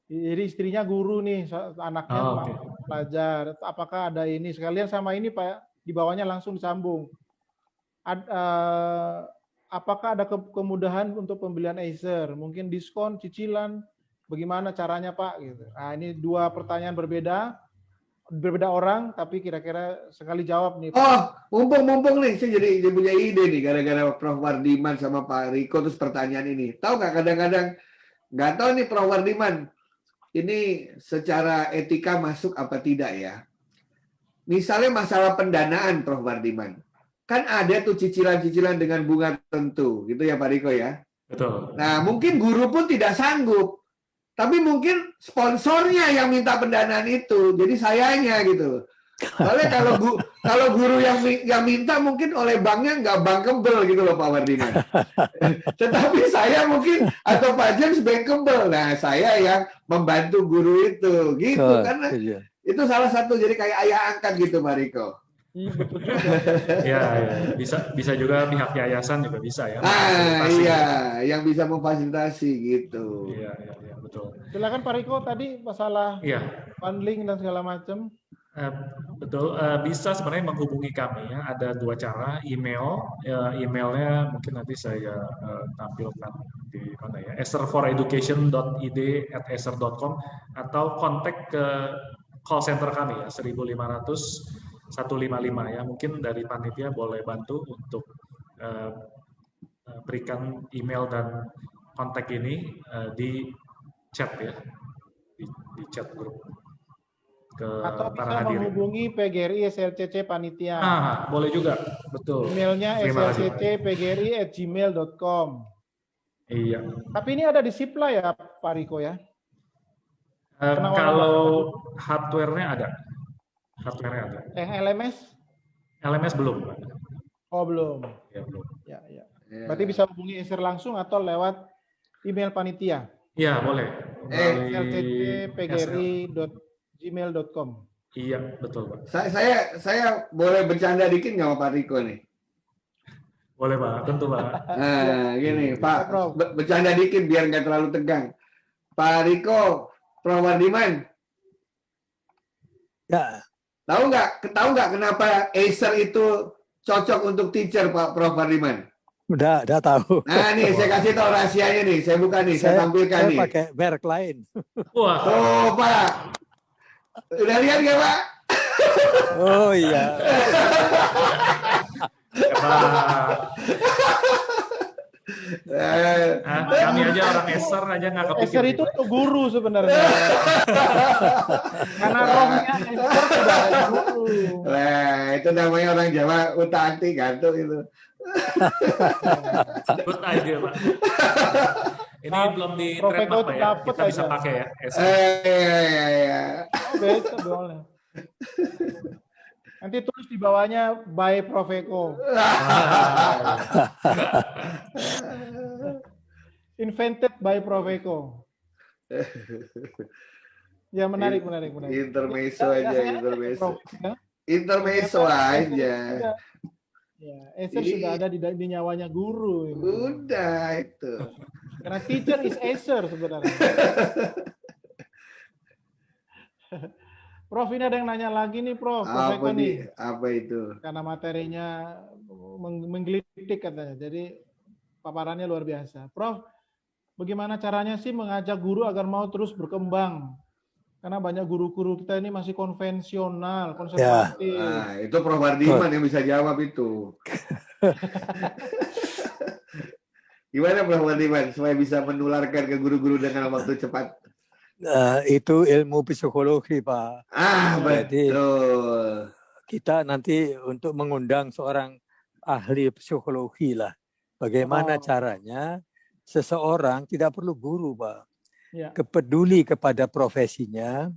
Jadi istrinya guru nih, anaknya pelajar. Apakah ada ini sekalian sama ini Pak? Di bawahnya langsung disambung. Apakah ada kemudahan untuk pembelian Acer? Mungkin diskon, cicilan? Bagaimana caranya Pak? Gitu. Nah, ini dua pertanyaan berbeda orang, tapi kira-kira sekali jawab nih. Oh, mumpung nih, saya jadi punya ide nih, gara-gara Prof Wardiman sama Pak Riko terus pertanyaan ini. Tahu nggak kadang-kadang, nggak tahu nih Prof Wardiman, ini secara etika masuk apa tidak ya? Misalnya masalah pendanaan Prof Wardiman, kan ada tuh cicilan-cicilan dengan bunga tertentu, gitu ya Pak Riko ya? Betul. Nah, mungkin guru pun tidak sanggup. Tapi mungkin sponsornya yang minta pendanaan itu, jadi sayanya gitu. Soalnya kalau guru yang minta mungkin oleh banknya nggak bankable gitu loh Pak Wardiman. Tetapi saya mungkin atau Pak James bankable. Nah saya yang membantu guru itu, gitu karena itu salah satu jadi kayak ayah angkat gitu Pak Riko. Ya, bisa juga pihak yayasan juga bisa ya. Iya, yang bisa memfasilitasi gitu. Iya, betul. Silakan Pak Riko tadi masalah bundling dan segala macam. Betul, bisa sebenarnya menghubungi kami ya. Ada dua cara, emailnya mungkin nanti saya tampilkan di mana ya, acer4education.id@acer.com atau kontak ke call center kami ya 1500-155 ya. Mungkin dari panitia boleh bantu untuk berikan email dan kontak ini di chat ya, di chat grup. Atau bisa menghubungi PGRI SLCC Panitia. Boleh juga, betul. Emailnya slccpgri@gmail.com. Iya. Tapi ini ada di Sipla ya Pak Riko ya? Kalau hardware-nya ada. Yang LMS? LMS belum. Oh belum. Ya belum. Ya. Berarti bisa hubungi Acer langsung atau lewat email panitia? Iya boleh. melalui lctpgri.gmail.com. Iya, betul Pak. Saya boleh bercanda dikit nggak sama Pak Riko nih? Boleh Pak, tentu Pak. Nah, gini, Ya, Pak, Prof. bercanda dikit biar nggak terlalu tegang. Pak Riko, Prof. Wardiman, Ya, tahu nggak kenapa Acer itu cocok untuk teacher, Pak Prof. Wardiman? udah tahu. Nah, nih saya kasih tahu rahasianya nih, saya buka nih, saya tampilkan saya nih. pakai merek lain. Wah, Tuh, Pak. Udah lihat nggak, Pak? Oh iya. Pak. Eh, Kami aja orang Acer aja nggak kepikir. Acer itu untuk guru sebenarnya. Karena rohnya Acer sudah ada guru. Nah, itu namanya orang Jawa utak-atik gantung itu. Good idea Pak. Ini belum di Prof. Eko trademark Pak ya. dapet Kita bisa aja. pakai ya. Acer. Ya. Oh, bisa boleh. Nanti tulis di bawahnya by Prof. Eko. Invented by Prof. Eko. Ya menarik. Intermezzo aja, intermezzo. Prof, ya. Intermezzo aja. Ya, Acer sudah ada di nyawanya guru. Ini. Udah itu. Karena teacher is Acer sebenarnya. Prof, ini ada yang nanya lagi nih, Prof. Prof. Eko nih. Apa itu? Karena materinya menggelitik katanya. Jadi paparannya luar biasa. Prof, bagaimana caranya sih mengajak guru agar mau terus berkembang? Karena banyak guru-guru kita ini masih konvensional, konservatif. Nah, itu Prof. Wardiman yang bisa jawab itu. Gimana Prof. Wardiman supaya bisa menularkan ke guru-guru dengan waktu cepat? Itu ilmu psikologi, Pak. Jadi, betul. Kita nanti untuk mengundang seorang ahli psikologi lah. Bagaimana caranya seseorang tidak perlu guru, Pak. Ya. Kepeduli kepada profesinya,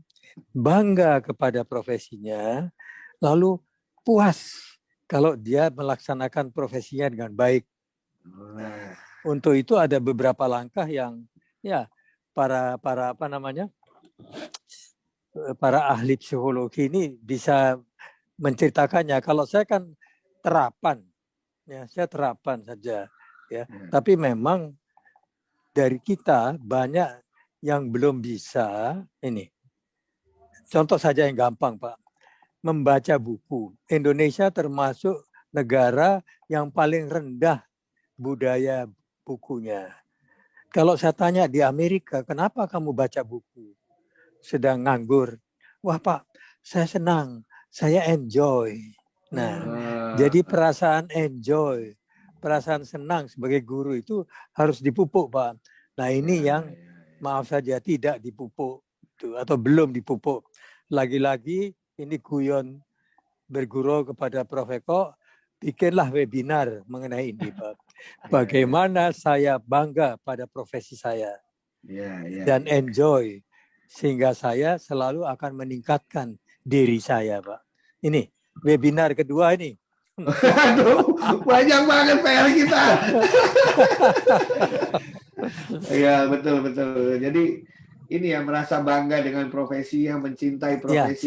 bangga kepada profesinya, lalu puas kalau dia melaksanakan profesinya dengan baik. Nah. Untuk itu ada beberapa langkah yang ya para ahli psikologi ini bisa menceritakannya. Kalau saya kan terapan, ya saya terapan saja, ya. Tapi memang dari kita banyak yang belum bisa ini. Contoh saja yang gampang, Pak. Membaca buku. Indonesia termasuk negara yang paling rendah budaya bukunya. Kalau saya tanya di Amerika, kenapa kamu baca buku? Sedang nganggur. Wah Pak, saya senang, saya enjoy. Nah, jadi perasaan enjoy, perasaan senang sebagai guru itu harus dipupuk, Pak. Nah ini yang maaf saja tidak dipupuk atau belum dipupuk. Lagi-lagi ini guyon berguru kepada Prof. Eko, bikinlah webinar mengenai ini, Pak. Bagaimana saya bangga pada profesi saya dan enjoy sehingga saya selalu akan meningkatkan diri saya, Pak. Ini webinar kedua ini. Aduh, banyak banget PR kita. Iya, betul. Jadi ini ya merasa bangga dengan profesinya, mencintai profesinya. Ya,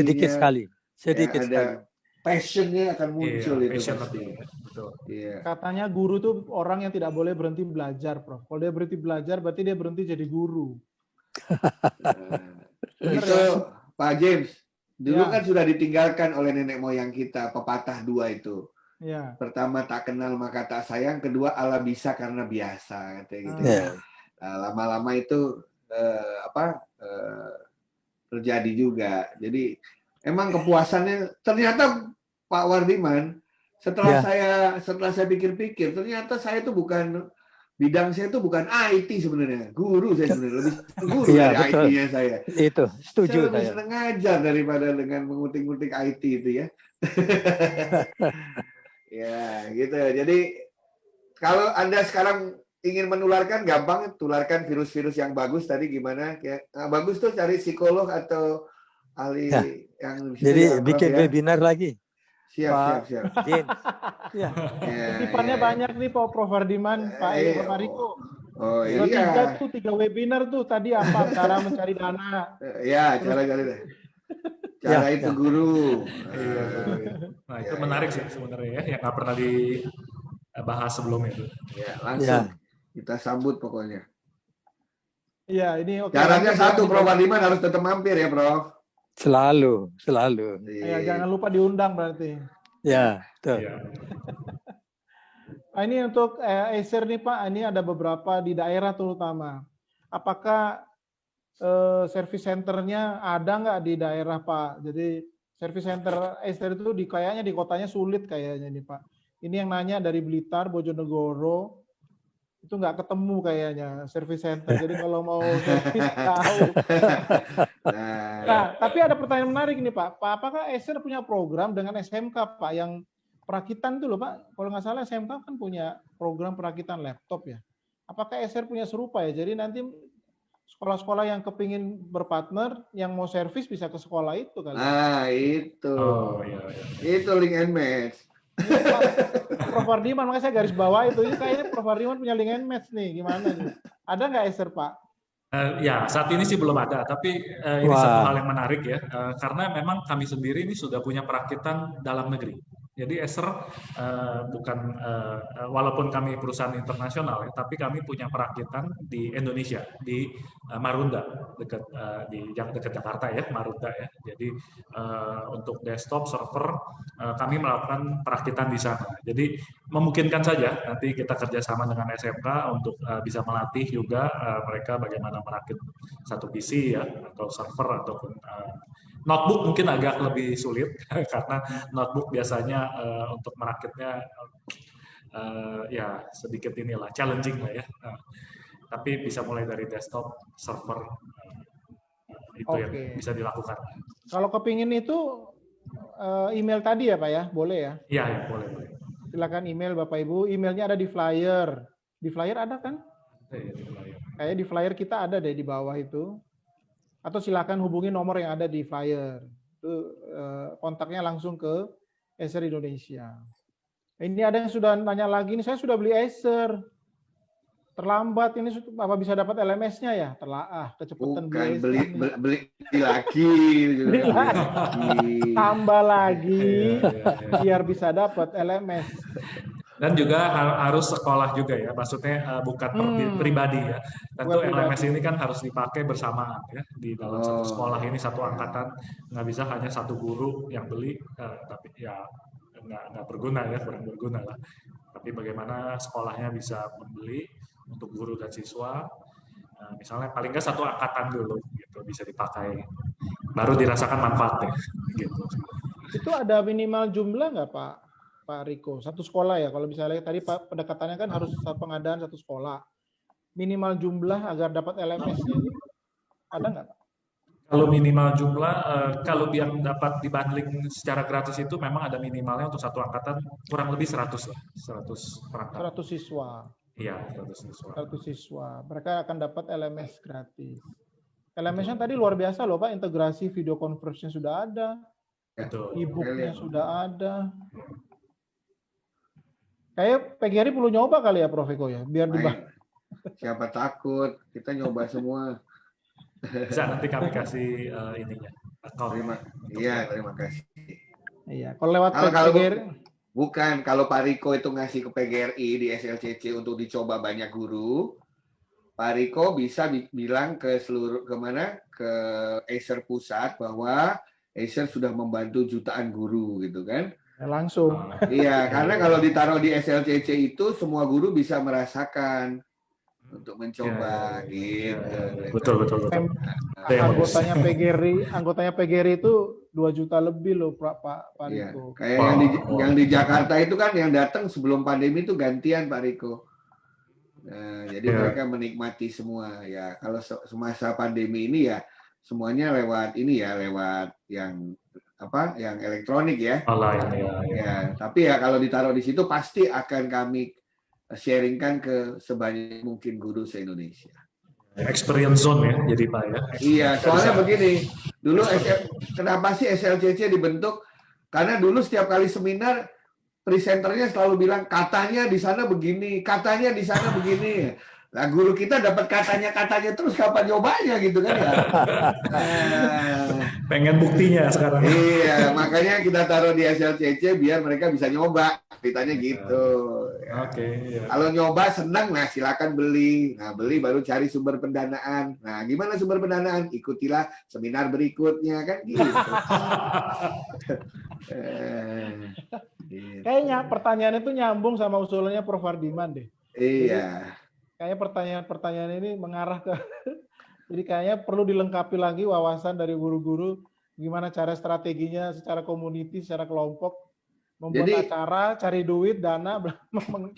sedikit sekali. Passionnya akan muncul itu passion pasti. Betul. Iya. Katanya guru tuh orang yang tidak boleh berhenti belajar, Prof. Kalau dia berhenti belajar, berarti dia berhenti jadi guru. Itu Pak James, dulu kan sudah ditinggalkan oleh nenek moyang kita, pepatah dua itu. Ya. Pertama tak kenal maka tak sayang, kedua ala bisa karena biasa, katanya gitu. Nah, lama-lama itu terjadi juga. Jadi emang kepuasannya ternyata Pak Wardiman setelah saya pikir-pikir ternyata saya itu bukan bidang saya itu bukan IT sebenarnya, guru saya sebenarnya lebih guru dari IT-nya saya. Itu setuju saya. Lebih senang ngajar daripada dengan mengutik-ngutik IT itu ya. Ya gitu. Jadi kalau Anda sekarang ingin menularkan gampang, tularkan virus-virus yang bagus tadi gimana? Ya, bagus tuh cari psikolog atau ahli yang bisa. Jadi bikin webinar lagi. Siap. Titipannya banyak nih Pak Prof. Wardiman, Pak Riko. Oh Udah iya. 3 webinar tuh tadi apa? Cara mencari dana. Ya, Terus cara Ya, itu ya. guru. Iya, betul. Nah, itu Ya, menarik ya, sih sebenarnya ya, yang nggak pernah dibahas sebelumnya itu. ya, Ya, langsung kita sambut pokoknya. iya, ini oke Syaratnya lanjut ya satu, nih, Prof. Bapak. Adiman harus tetap mampir ya, Prof. selalu. Ya, Iya. jangan lupa diundang berarti. Ya, betul. Iya. Nah, ini untuk Acer nih Pak, ini ada beberapa di daerah terutama. Apakah service centernya ada nggak di daerah Pak? Jadi service center Acer itu kayaknya di kotanya sulit kayaknya nih Pak. Ini yang nanya dari Blitar, Bojonegoro, itu nggak ketemu kayaknya service center. Jadi kalau mau service tahu. Nah, tapi ada pertanyaan menarik nih Pak. Apakah Acer punya program dengan SMK Pak yang perakitan itu loh Pak? Kalau nggak salah SMK kan punya program perakitan laptop ya. Apakah Acer punya serupa ya? Jadi nanti sekolah-sekolah yang kepingin berpartner, yang mau servis bisa ke sekolah itu kali. Nah, itu. Oh, iya. Itu link and match. Prof. Ardiman, makanya saya garis bawah itu. Ini kayaknya Prof. Ardiman punya link and match nih. Gimana nih? Ada nggak Acer Pak? Ya, saat ini sih belum ada, tapi ini Wah. satu hal yang menarik ya, karena memang kami sendiri ini sudah punya perakitan dalam negeri. Jadi Acer bukan, walaupun kami perusahaan internasional ya, tapi kami punya perakitan di Indonesia, di Marunda, dekat Jakarta ya, Marunda ya. Jadi untuk desktop server kami melakukan perakitan di sana. Jadi memungkinkan saja nanti kita kerjasama dengan SMK untuk bisa melatih juga mereka bagaimana merakit satu PC ya, atau server ataupun notebook mungkin agak lebih sulit karena notebook biasanya untuk merakitnya ya sedikit inilah challenging lah ya. Tapi bisa mulai dari desktop, server, itu yang bisa dilakukan. Kalau kepingin itu email tadi ya Pak ya, boleh ya? Iya, ya, boleh. Silakan email Bapak Ibu. Emailnya ada di flyer. Di flyer ada kan? Kayak di flyer kita ada deh di bawah itu. Atau silakan hubungi nomor yang ada di flyer. Itu kontaknya langsung ke Acer Indonesia. Ini ada yang sudah nanya lagi, ini saya sudah beli Acer. Terlambat ini apa bisa dapat LMS-nya ya? Kecepatan Bukan beli lagi. Beli lagi. Tambah lagi biar bisa dapat LMS. Dan juga harus sekolah juga ya, maksudnya bukan pribadi ya. Tentu LMS ini kan harus dipakai bersamaan ya di dalam satu sekolah ini, satu angkatan, nggak bisa hanya satu guru yang beli, tapi ya nggak berguna ya, kurang berguna lah. Tapi bagaimana sekolahnya bisa membeli untuk guru dan siswa, misalnya paling nggak satu angkatan dulu gitu bisa dipakai, baru dirasakan manfaatnya gitu. Itu ada minimal jumlah nggak Pak Riko? Satu sekolah ya, kalau misalnya tadi Pak pendekatannya kan harus pengadaan satu sekolah. Minimal jumlah agar dapat LMS-nya ini ada nggak Pak? Kalau minimal jumlah, kalau yang dapat dibundling secara gratis itu memang ada minimalnya untuk satu angkatan kurang lebih 100 lah, 100 perangkat. 100 siswa. Iya, 100 siswa. 100 siswa. Mereka akan dapat LMS gratis. LMS-nya tadi luar biasa loh Pak, integrasi video conference-nya sudah ada. E-book-nya sudah ada. Kayak PGRI perlu nyoba kali ya Prof Eko ya, biar Siapa takut, kita nyoba semua. Bisa nanti kami kasih ininya. Terima kasih. Iya, kalau lewat PGRI. Bukan, kalau Pak Riko itu ngasih ke PGRI di SLCC untuk dicoba banyak guru, Pak Riko bisa bilang ke ke Acer pusat bahwa Acer sudah membantu jutaan guru gitu kan. Langsung. Iya, karena kalau ditaruh di SLCC itu semua guru bisa merasakan untuk mencoba gitu. Betul. Anggotanya PGRI itu 2 juta lebih loh Pak Riko. Kayak yang di Jakarta itu kan yang datang sebelum pandemi itu gantian Pak Riko. Nah, jadi mereka menikmati semua ya. Kalau semasa pandemi ini ya semuanya lewat yang elektronik ya. Ya, tapi ya kalau ditaruh di situ pasti akan kami sharingkan ke sebanyak mungkin guru se-Indonesia. Experience zone ya, jadi Pak ya. Iya, soalnya begini, dulu kenapa sih SLCC dibentuk? Karena dulu setiap kali seminar presenternya selalu bilang katanya di sana begini, katanya di sana begini. Nah, guru kita dapat katanya terus kapan nyobanya gitu kan ya. Pengen buktinya sekarang. Iya, makanya kita taruh di SLCC biar mereka bisa nyoba. Ceritanya gitu. Ya. Oke, ya. Kalau nyoba senang, nah silakan beli. Nah, beli baru cari sumber pendanaan. Nah, gimana sumber pendanaan? Ikutilah seminar berikutnya kan gitu. Gitu. Kayaknya pertanyaan itu nyambung sama usulannya Prof. Hardiman deh. Iya. Kayaknya pertanyaan-pertanyaan ini mengarah ke jadi kayaknya perlu dilengkapi lagi wawasan dari guru-guru gimana cara strateginya secara community, secara kelompok membuat Jadi, acara, cari duit, dana.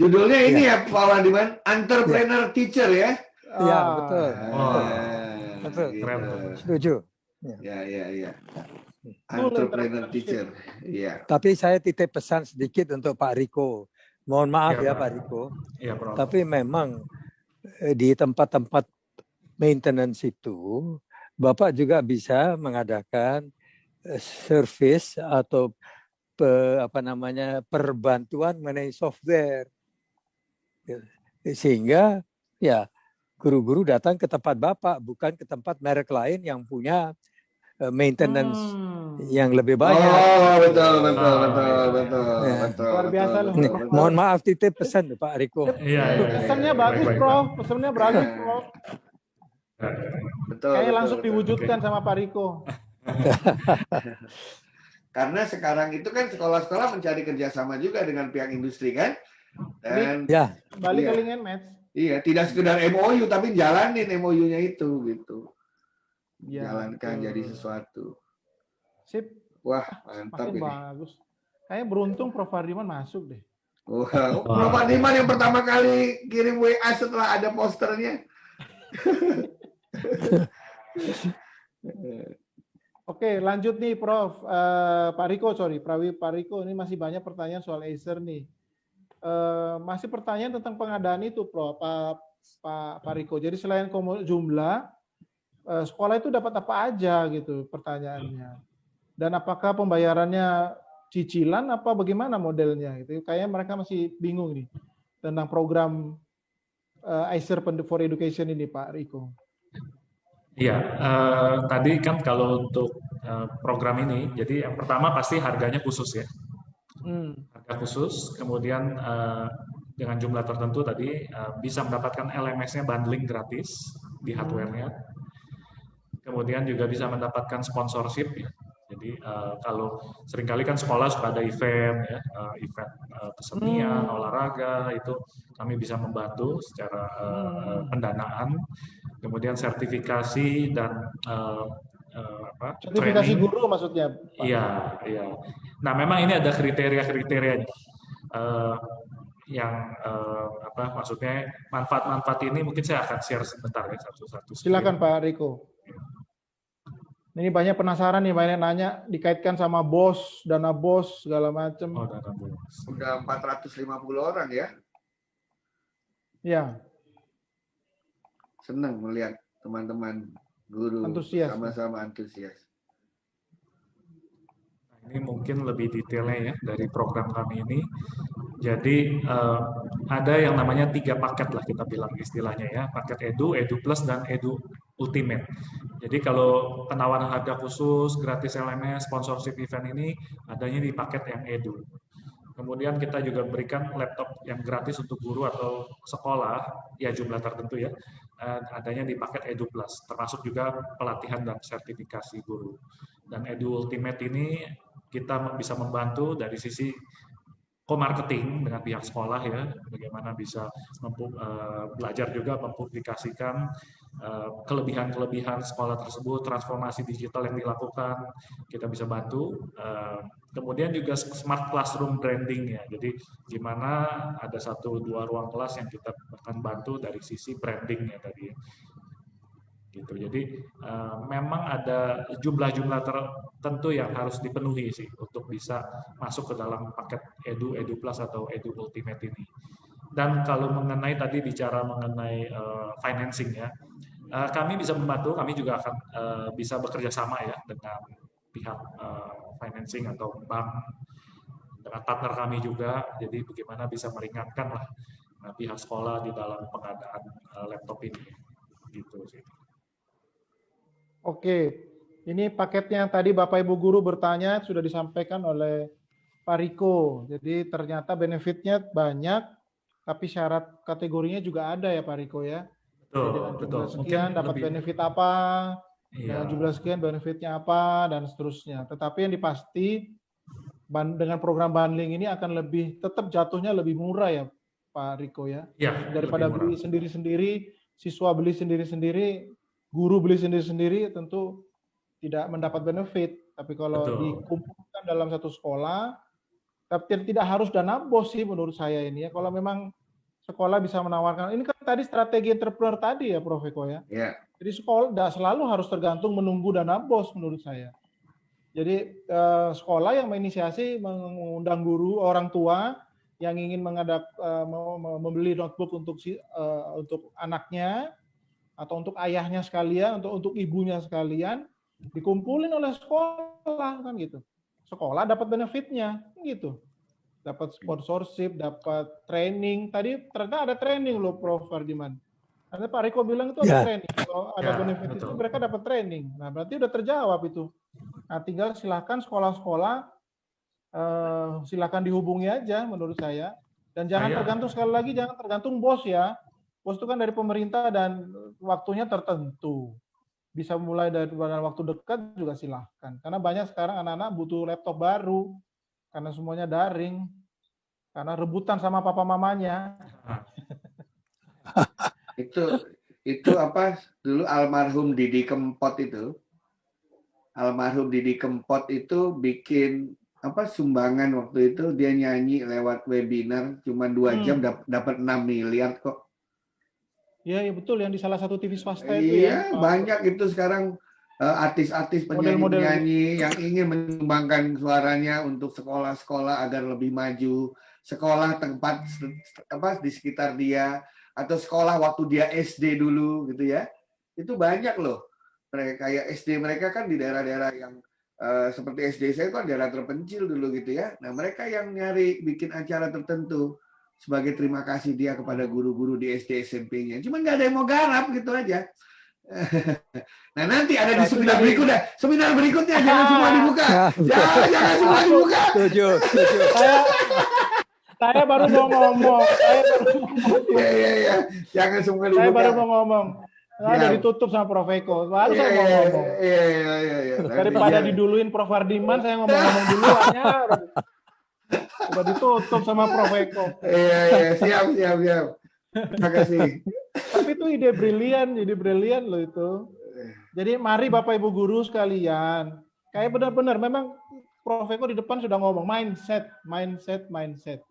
Judulnya ini ya Pak Wandiman, entrepreneur teacher ya. Iya, betul. Betul. Keren. Setuju. Ya. Entrepreneur teacher. Iya. Tapi saya titip pesan sedikit untuk Pak Riko. Mohon maaf Ya, ya Pak. Pak Riko. Iya, Prof. Tapi memang di tempat-tempat maintenance itu, Bapak juga bisa mengadakan service atau perbantuan mengenai software. Sehingga ya guru-guru datang ke tempat Bapak, bukan ke tempat merek lain yang punya maintenance yang lebih banyak. Oh, betul. Ya. Luar biasa loh. Mohon maaf titip pesan Pak Riko. Iya. Pesannya bagus, Baik. Prof. Pesannya bagus, Prof. Betul. Kayak betul, langsung betul. diwujudkan sama Pak Riko. Karena sekarang itu kan sekolah-sekolah mencari kerjasama juga dengan pihak industri kan. Dan Ya, Balik Iya. ke Link and Match. iya, tidak sekedar MOU tapi jalanin MOU-nya itu gitu. Ya, Jalankan betul. jadi sesuatu. Sip, Wah, mantap makin ini. bagus. Kayaknya beruntung Prof. Hardiman masuk deh. Wah, Prof. Hardiman yang pertama kali kirim WA setelah ada posternya. Oke, lanjut nih Prof. Pak Riko, ini masih banyak pertanyaan soal Acer nih. Masih pertanyaan tentang pengadaan itu, Prof. Pak Riko. Jadi selain jumlah, sekolah itu dapat apa aja gitu pertanyaannya. Dan apakah pembayarannya cicilan apa bagaimana modelnya gitu. Kayaknya mereka masih bingung nih tentang program Acer for Education ini, Pak Riko. Iya, tadi kan kalau untuk program ini, jadi yang pertama pasti harganya khusus ya. Harga khusus, kemudian dengan jumlah tertentu tadi bisa mendapatkan LMS-nya bundling gratis di hardware-nya. Kemudian juga bisa mendapatkan sponsorship ya. Jadi kalau seringkali kan sekolah suka ada event ya, event kesenian, olahraga itu kami bisa membantu secara pendanaan, kemudian sertifikasi dan Sertifikasi training. guru maksudnya, Pak? Iya. Nah, memang ini ada kriteria-kriteria yang maksudnya manfaat-manfaat ini mungkin saya akan share sebentar ya satu-satu. Silakan Pak Riko. Ini banyak penasaran nih, banyak nanya dikaitkan sama BOS, dana BOS segala macam. Oh, dana BOS. Udah 450 orang ya. Ya. Senang melihat teman-teman guru Antusias. sama-sama antusias. Ini mungkin lebih detailnya ya dari program kami ini. Jadi ada yang namanya 3 paket lah kita bilang istilahnya ya, paket Edu Plus dan Edu Ultimate. Jadi kalau penawaran harga khusus, gratis LMS, sponsorship event ini adanya di paket yang Edu. Kemudian kita juga berikan laptop yang gratis untuk guru atau sekolah, ya jumlah tertentu ya, adanya di paket Edu Plus, termasuk juga pelatihan dan sertifikasi guru. Dan Edu Ultimate ini kita bisa membantu dari sisi co-marketing dengan pihak sekolah ya, bagaimana bisa belajar juga mempublikasikan kelebihan-kelebihan sekolah tersebut, transformasi digital yang dilakukan, kita bisa bantu. Kemudian juga smart classroom branding ya, jadi gimana ada 1-2 ruang kelas yang kita akan bantu dari sisi branding ya tadi. Gitu. Jadi memang ada jumlah-jumlah tertentu yang harus dipenuhi sih untuk bisa masuk ke dalam paket Edu Plus atau Edu Ultimate ini. Dan kalau mengenai tadi bicara mengenai financing ya, kami bisa membantu, kami juga akan bisa bekerja sama ya dengan pihak financing atau bank, dengan partner kami juga. Jadi bagaimana bisa meringankan lah pihak sekolah di dalam pengadaan laptop ini, gitu sih. Oke, ini paketnya yang tadi Bapak Ibu Guru bertanya sudah disampaikan oleh Pak Riko. Jadi ternyata benefitnya banyak, tapi syarat kategorinya juga ada ya Pak Riko ya. Jadi dengan jumlah sekian dapat benefit apa, dengan jumlah sekian benefitnya apa, dan seterusnya. Tetapi yang dipasti dengan program bundling ini akan lebih, tetap jatuhnya lebih murah ya Pak Riko ya. Daripada beli sendiri-sendiri, siswa beli sendiri-sendiri, guru beli sendiri-sendiri, tentu tidak mendapat benefit. Tapi kalau dikumpulkan dalam satu sekolah, tapi tidak harus dana bos sih menurut saya ini ya. Kalau memang sekolah bisa menawarkan, ini kan tadi strategi entrepreneur tadi ya Prof. Eko ya. Jadi sekolah tidak selalu harus tergantung menunggu dana bos menurut saya. Jadi sekolah yang menginisiasi mengundang guru, orang tua yang ingin membeli notebook untuk anaknya atau untuk ayahnya sekalian, untuk ibunya sekalian, dikumpulin oleh sekolah kan gitu. Sekolah dapat benefitnya gitu. Dapat sponsorship, dapat training. Tadi ternyata ada training loh Prof. Fardiman. Karena Pak Riko bilang itu ada training. Kalau ada benefit itu mereka dapat training. Nah berarti udah terjawab itu. Nah tinggal silahkan sekolah-sekolah silahkan dihubungi aja menurut saya. Dan jangan tergantung, sekali lagi jangan tergantung bos ya. Bos itu kan dari pemerintah dan waktunya tertentu. Bisa mulai dari waktu dekat juga silahkan. Karena banyak sekarang anak-anak butuh laptop baru. Karena semuanya daring. Karena rebutan sama papa mamanya. Itu apa dulu almarhum Didi Kempot itu. Almarhum Didi Kempot itu bikin apa sumbangan waktu itu, dia nyanyi lewat webinar cuma 2 jam dapat 6 miliar kok. Iya, betul yang di salah satu TV swasta itu ya. Iya, banyak itu sekarang artis-artis penyanyi-penyanyi yang ingin menyumbangkan suaranya untuk sekolah-sekolah agar lebih maju, sekolah tempat di sekitar dia atau sekolah waktu dia SD dulu gitu ya. Itu banyak loh. Kayak SD mereka kan di daerah-daerah yang seperti SD saya kan daerah terpencil dulu gitu ya. Nah, mereka yang nyari bikin acara tertentu sebagai terima kasih dia kepada guru-guru di SD SMP-nya. Cuman nggak ada yang mau garap gitu aja. Nah nanti ada di seminar berikutnya. Seminar berikutnya jangan semua dibuka. Jangan semua dibuka. Setuju. Saya baru mau ngomong. Iya. Jangan semua dibuka. Saya baru mau ngomong. Udah ditutup sama Prof. Eko. Baru saya mau ngomong. Iya. Daripada diduluin Prof. Fardiman, saya ngomong-ngomong duluannya. Udah ditutup sama Prof. Eko. Iya. Siap. Terima kasih. Tapi itu ide brilian loh itu. Jadi mari Bapak Ibu guru sekalian, kayak benar-benar memang Prof. Eko di depan sudah ngomong mindset.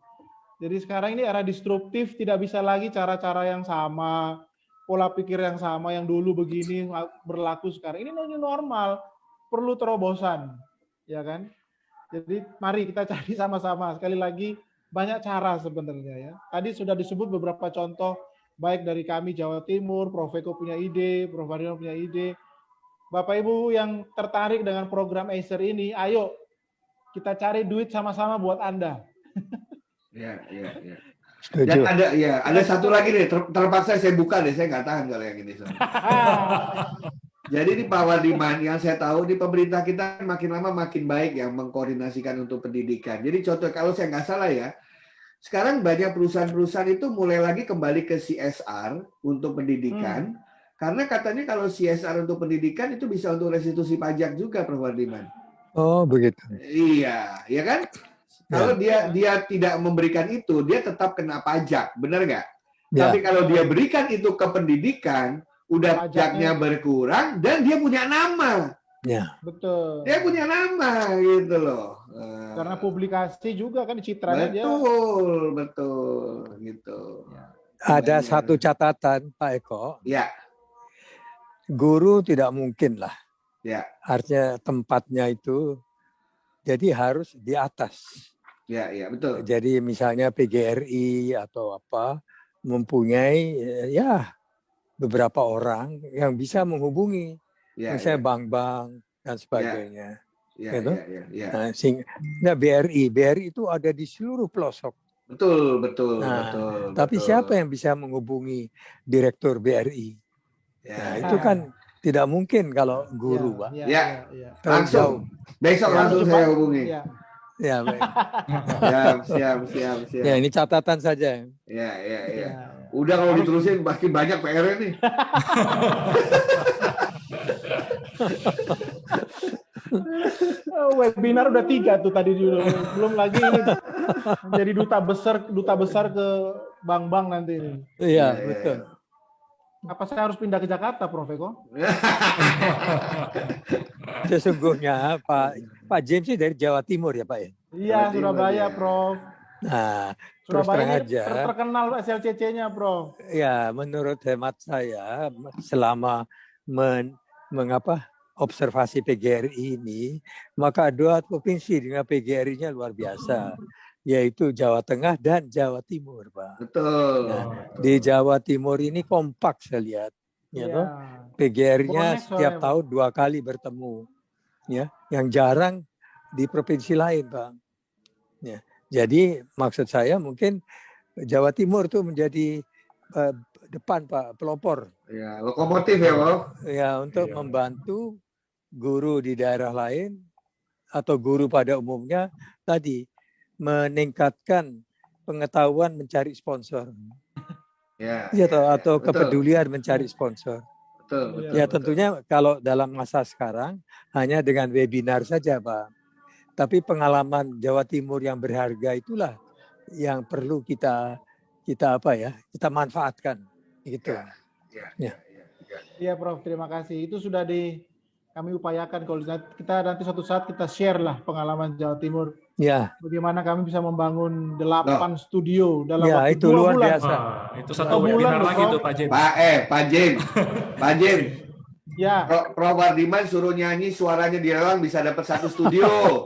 Jadi sekarang ini era disruptif, tidak bisa lagi cara-cara yang sama, pola pikir yang sama yang dulu begini berlaku sekarang. Ini normal, perlu terobosan, ya kan? Jadi mari kita cari sama-sama. Sekali lagi banyak cara sebenarnya ya. Tadi sudah disebut beberapa contoh baik dari kami Jawa Timur, Prof. Eko punya ide, Prof. Fardiman punya ide. Bapak Ibu yang tertarik dengan program Acer ini, ayo kita cari duit sama-sama buat Anda. Iya. Setuju. Dan ada satu lagi nih, terpaksa saya buka deh, saya nggak tahan kalau yang ini. Jadi di Pak Wardiman, yang saya tahu di pemerintah kita makin lama makin baik yang mengkoordinasikan untuk pendidikan. Jadi contoh kalau saya nggak salah ya, sekarang banyak perusahaan-perusahaan itu mulai lagi kembali ke CSR untuk pendidikan. Karena katanya kalau CSR untuk pendidikan itu bisa untuk restitusi pajak juga, Prof. Wardiman. Oh, begitu. Iya, ya kan? Kalau dia tidak memberikan itu, dia tetap kena pajak, benar nggak? Ya. Tapi kalau dia berikan itu ke pendidikan, udah pajaknya berkurang dan dia punya nama. Ya. Betul. Dia punya nama gitu loh. Karena publikasi juga kan citranya dia. Betul gitu. Ada satu catatan Pak Eko. Ya. Guru tidak mungkin lah. Ya. Artinya tempatnya itu jadi harus di atas. Ya, betul. Jadi misalnya PGRI atau apa mempunyai ya beberapa orang yang bisa menghubungi, misalnya bank-bank dan sebagainya. Ya. Nah, BRI itu ada di seluruh pelosok Betul, betul, Nah, betul, tapi betul. siapa yang bisa menghubungi Direktur BRI? Ya, Nah, ya, itu kan tidak mungkin kalau guru, Pak. Ya, Ya. ya. Terlalu jauh. Langsung. Besok Ya. langsung saya hubungi. Ya. Ya, baik. Siap. Ya, ini catatan saja. Ya. Ya. Udah kalau Harus- diterusin pasti banyak PR nih. Webinar udah 3 tuh tadi dulu. Belum lagi ini jadi duta besar ke bank-bank nanti ini. Iya, Iya, betul. Apa saya harus pindah ke Jakarta, Prof Eko? Sesungguhnya Pak James ini dari Jawa Timur ya, Pak ya. Iya, Jawa Timur, Surabaya, ya. Prof. Nah, terus Surabaya terang ini aja. terkenal SLCC-nya, Prof. Ya, menurut hemat saya selama observasi PGRI ini, maka dua provinsi dengan PGRI-nya luar biasa, yaitu Jawa Tengah dan Jawa Timur, Pak. Betul. Nah, di Jawa Timur ini kompak saya lihat, ya toh. PGRI-nya Bonek setiap soalnya, tahun 2 kali bertemu, ya, yang jarang di provinsi lain, Pak. Ya, jadi maksud saya mungkin Jawa Timur tuh menjadi depan, Pak, pelopor. Ya, lokomotif ya, Prof. Ya, untuk Iya. membantu guru di daerah lain atau guru pada umumnya tadi meningkatkan pengetahuan mencari sponsor. Ya, Ya, atau betul. kepedulian mencari sponsor. Betul. Ya, tentunya kalau dalam masa sekarang hanya dengan webinar saja, Pak. Tapi pengalaman Jawa Timur yang berharga itulah yang perlu kita manfaatkan gitu. Ya. Iya, Prof. Terima kasih. Itu sudah kami upayakan kalau kita nanti suatu saat kita share lah pengalaman Jawa Timur. Ya. Bagaimana kami bisa membangun 8 studio dalam Ya, waktu itu 2 luar bulan. biasa. Itu satu webinar Prof. lagi tuh Pak James. Pak James. Ya. Prof Wardiman suruh nyanyi suaranya dilelang bisa dapat 1 studio.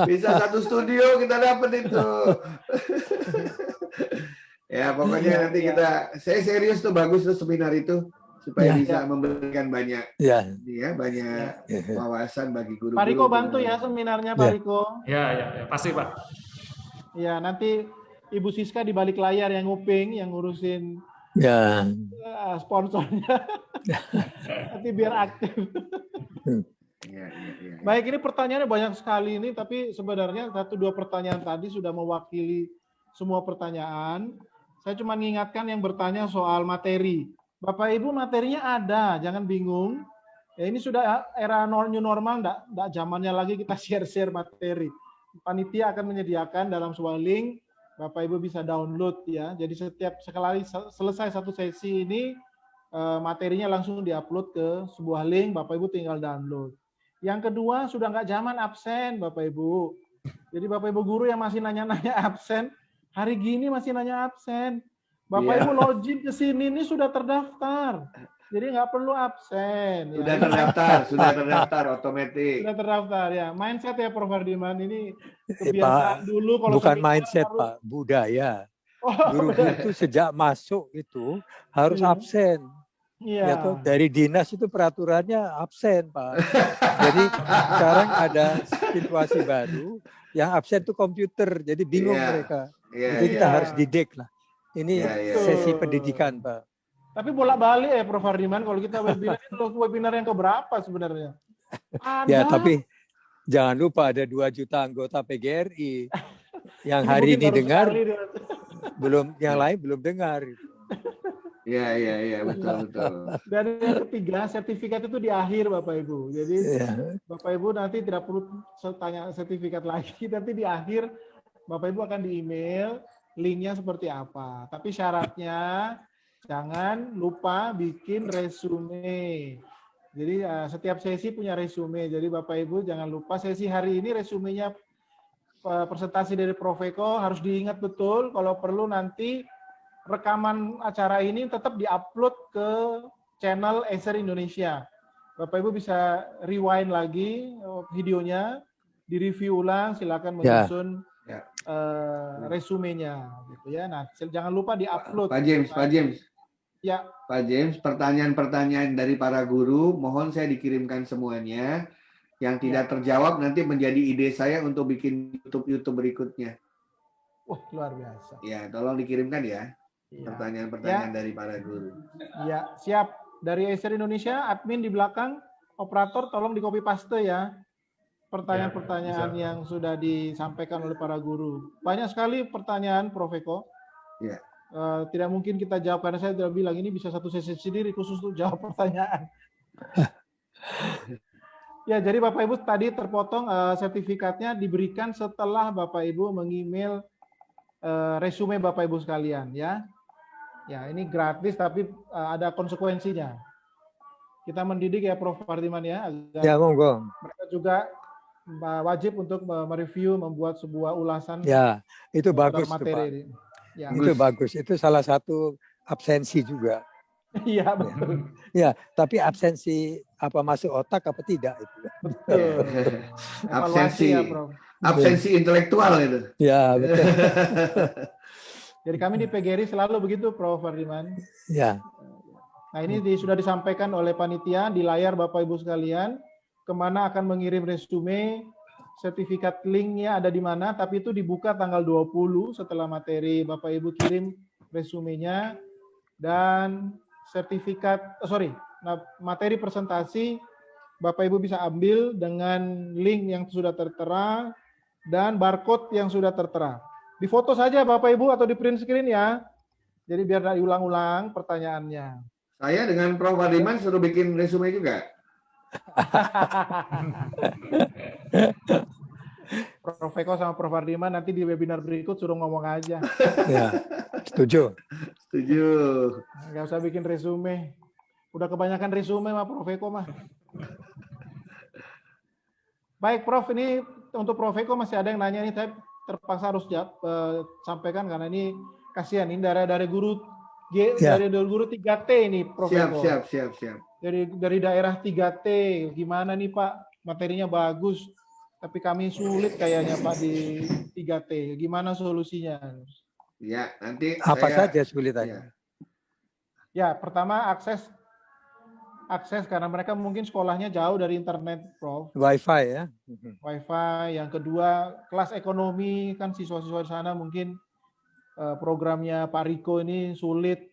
Bisa 1 studio kita dapat itu. Ya pokoknya nanti saya serius tuh, bagus tuh seminar itu supaya bisa memberikan banyak banyak wawasan bagi guru-guru. Pak Riko bantu ya seminarnya, Pak Riko. Ya, pasti Pak. Ya, nanti Ibu Siska di balik layar yang nguping, yang ngurusin sponsornya. Nanti biar aktif. Baik, ini pertanyaannya banyak sekali ini, tapi sebenarnya 1-2 pertanyaan tadi sudah mewakili semua pertanyaan. Saya cuma mengingatkan yang bertanya soal materi. Bapak Ibu, materinya ada, jangan bingung. Ya, ini sudah era new normal, enggak zamannya lagi kita share-share materi. Panitia akan menyediakan dalam sebuah link, Bapak Ibu bisa download ya. Jadi setiap sekali selesai satu sesi ini, materinya langsung diupload ke sebuah link, Bapak Ibu tinggal download. Yang kedua, sudah nggak zaman absen, Bapak Ibu. Jadi Bapak Ibu guru yang masih nanya-nanya absen, hari gini masih nanya absen. Bapak Ibu login ke sini ini sudah terdaftar. Jadi nggak perlu absen. Sudah terdaftar otomatis. Sudah terdaftar ya. Mindset ya Prof Hardiman, ini kebiasaan dulu kalau bukan mindset harus... Pak, budaya. Guru-guru itu sejak masuk itu harus absen. Ya tuh, dari dinas itu peraturannya absen, Pak. Jadi sekarang ada situasi baru yang absen itu komputer, jadi bingung mereka. Jadi kita harus didik lah. Ini sesi pendidikan, Pak. Tapi bolak-balik ya Prof Hardiman, kalau kita webinar yang keberapa sebenarnya? Ya, tapi jangan lupa ada 2 juta anggota PGRI yang hari ini dengar, yang lain belum dengar. Iya, betul. Dan yang ketiga, sertifikat itu di akhir Bapak Ibu. Jadi Bapak Ibu nanti tidak perlu tanya sertifikat lagi, nanti di akhir Bapak Ibu akan di email linknya seperti apa. Tapi syaratnya jangan lupa bikin resume. Jadi setiap sesi punya resume. Jadi Bapak Ibu jangan lupa sesi hari ini resumenya presentasi dari Prof Eko harus diingat betul. Kalau perlu nanti rekaman acara ini tetap diupload ke channel Acer Indonesia. Bapak Ibu bisa rewind lagi videonya, direview ulang, silakan menyusun resumenya gitu ya. Nah, jangan lupa diupload. Pak James. Ya. Pak James, pertanyaan-pertanyaan dari para guru mohon saya dikirimkan semuanya yang tidak terjawab nanti menjadi ide saya untuk bikin YouTube berikutnya. Wah, luar biasa. Ya, tolong dikirimkan ya Iya. pertanyaan-pertanyaan dari para guru. Ya, siap. Dari Acer Indonesia, admin di belakang, operator tolong di copy paste ya. Pertanyaan-pertanyaan Ya, yang sudah disampaikan oleh para guru. Banyak sekali pertanyaan, Prof. Eko. Ya. Tidak mungkin kita jawab, karena saya sudah bilang ini bisa satu sesi sendiri khusus untuk jawab pertanyaan. Ya, jadi Bapak Ibu tadi terpotong sertifikatnya diberikan setelah Bapak Ibu mengemail resume Bapak Ibu sekalian ya. Ya, ini gratis tapi ada konsekuensinya. Kita mendidik ya Prof. Fardiman ya, agar Ya, monggo. mereka juga wajib untuk mereview, membuat sebuah ulasan Ya, itu bagus tuh, materi Pak. ini. Ya. Itu bagus. Itu salah satu absensi juga. Iya, betul. Ya, tapi absensi apa masuk otak apa tidak itu. Betul. Evaluasi Absensi. ya, Prof. Absensi intelektual itu. Ya, betul. Jadi kami di PGRI selalu begitu, Prof. Fardiman. Ya, Nah, ini sudah disampaikan oleh panitia di layar Bapak Ibu sekalian, kemana akan mengirim resume, sertifikat linknya ada di mana, tapi itu dibuka tanggal 20 setelah materi Bapak Ibu kirim resumenya, dan sertifikat, materi presentasi Bapak Ibu bisa ambil dengan link yang sudah tertera dan barcode yang sudah tertera. Difoto saja Bapak Ibu atau di print screen ya. Jadi biar tidak diulang-ulang pertanyaannya. Saya dengan Prof. Fardiman suruh bikin resume juga. Prof. Eko sama Prof. Fardiman nanti di webinar berikut suruh ngomong aja. ya, setuju. Setuju. Nggak usah bikin resume. Udah kebanyakan resume mah Prof. Eko mah. Baik Prof, ini untuk Prof. Eko masih ada yang nanya nih, saya terpaksa harus sampaikan karena ini kasihan ini dari guru dari guru 3T ini Prof. Eko. Siap. Dari daerah 3T, gimana nih Pak? Materinya bagus, tapi kami sulit kayaknya Pak di 3T. Gimana solusinya? Ya, nanti Apa saya, saja sulitannya? Ya, pertama akses karena mereka mungkin sekolahnya jauh dari internet, Prof. Wi-Fi ya. Wi-Fi. Yang kedua, kelas ekonomi, kan siswa-siswa di sana mungkin programnya Pak Riko ini sulit.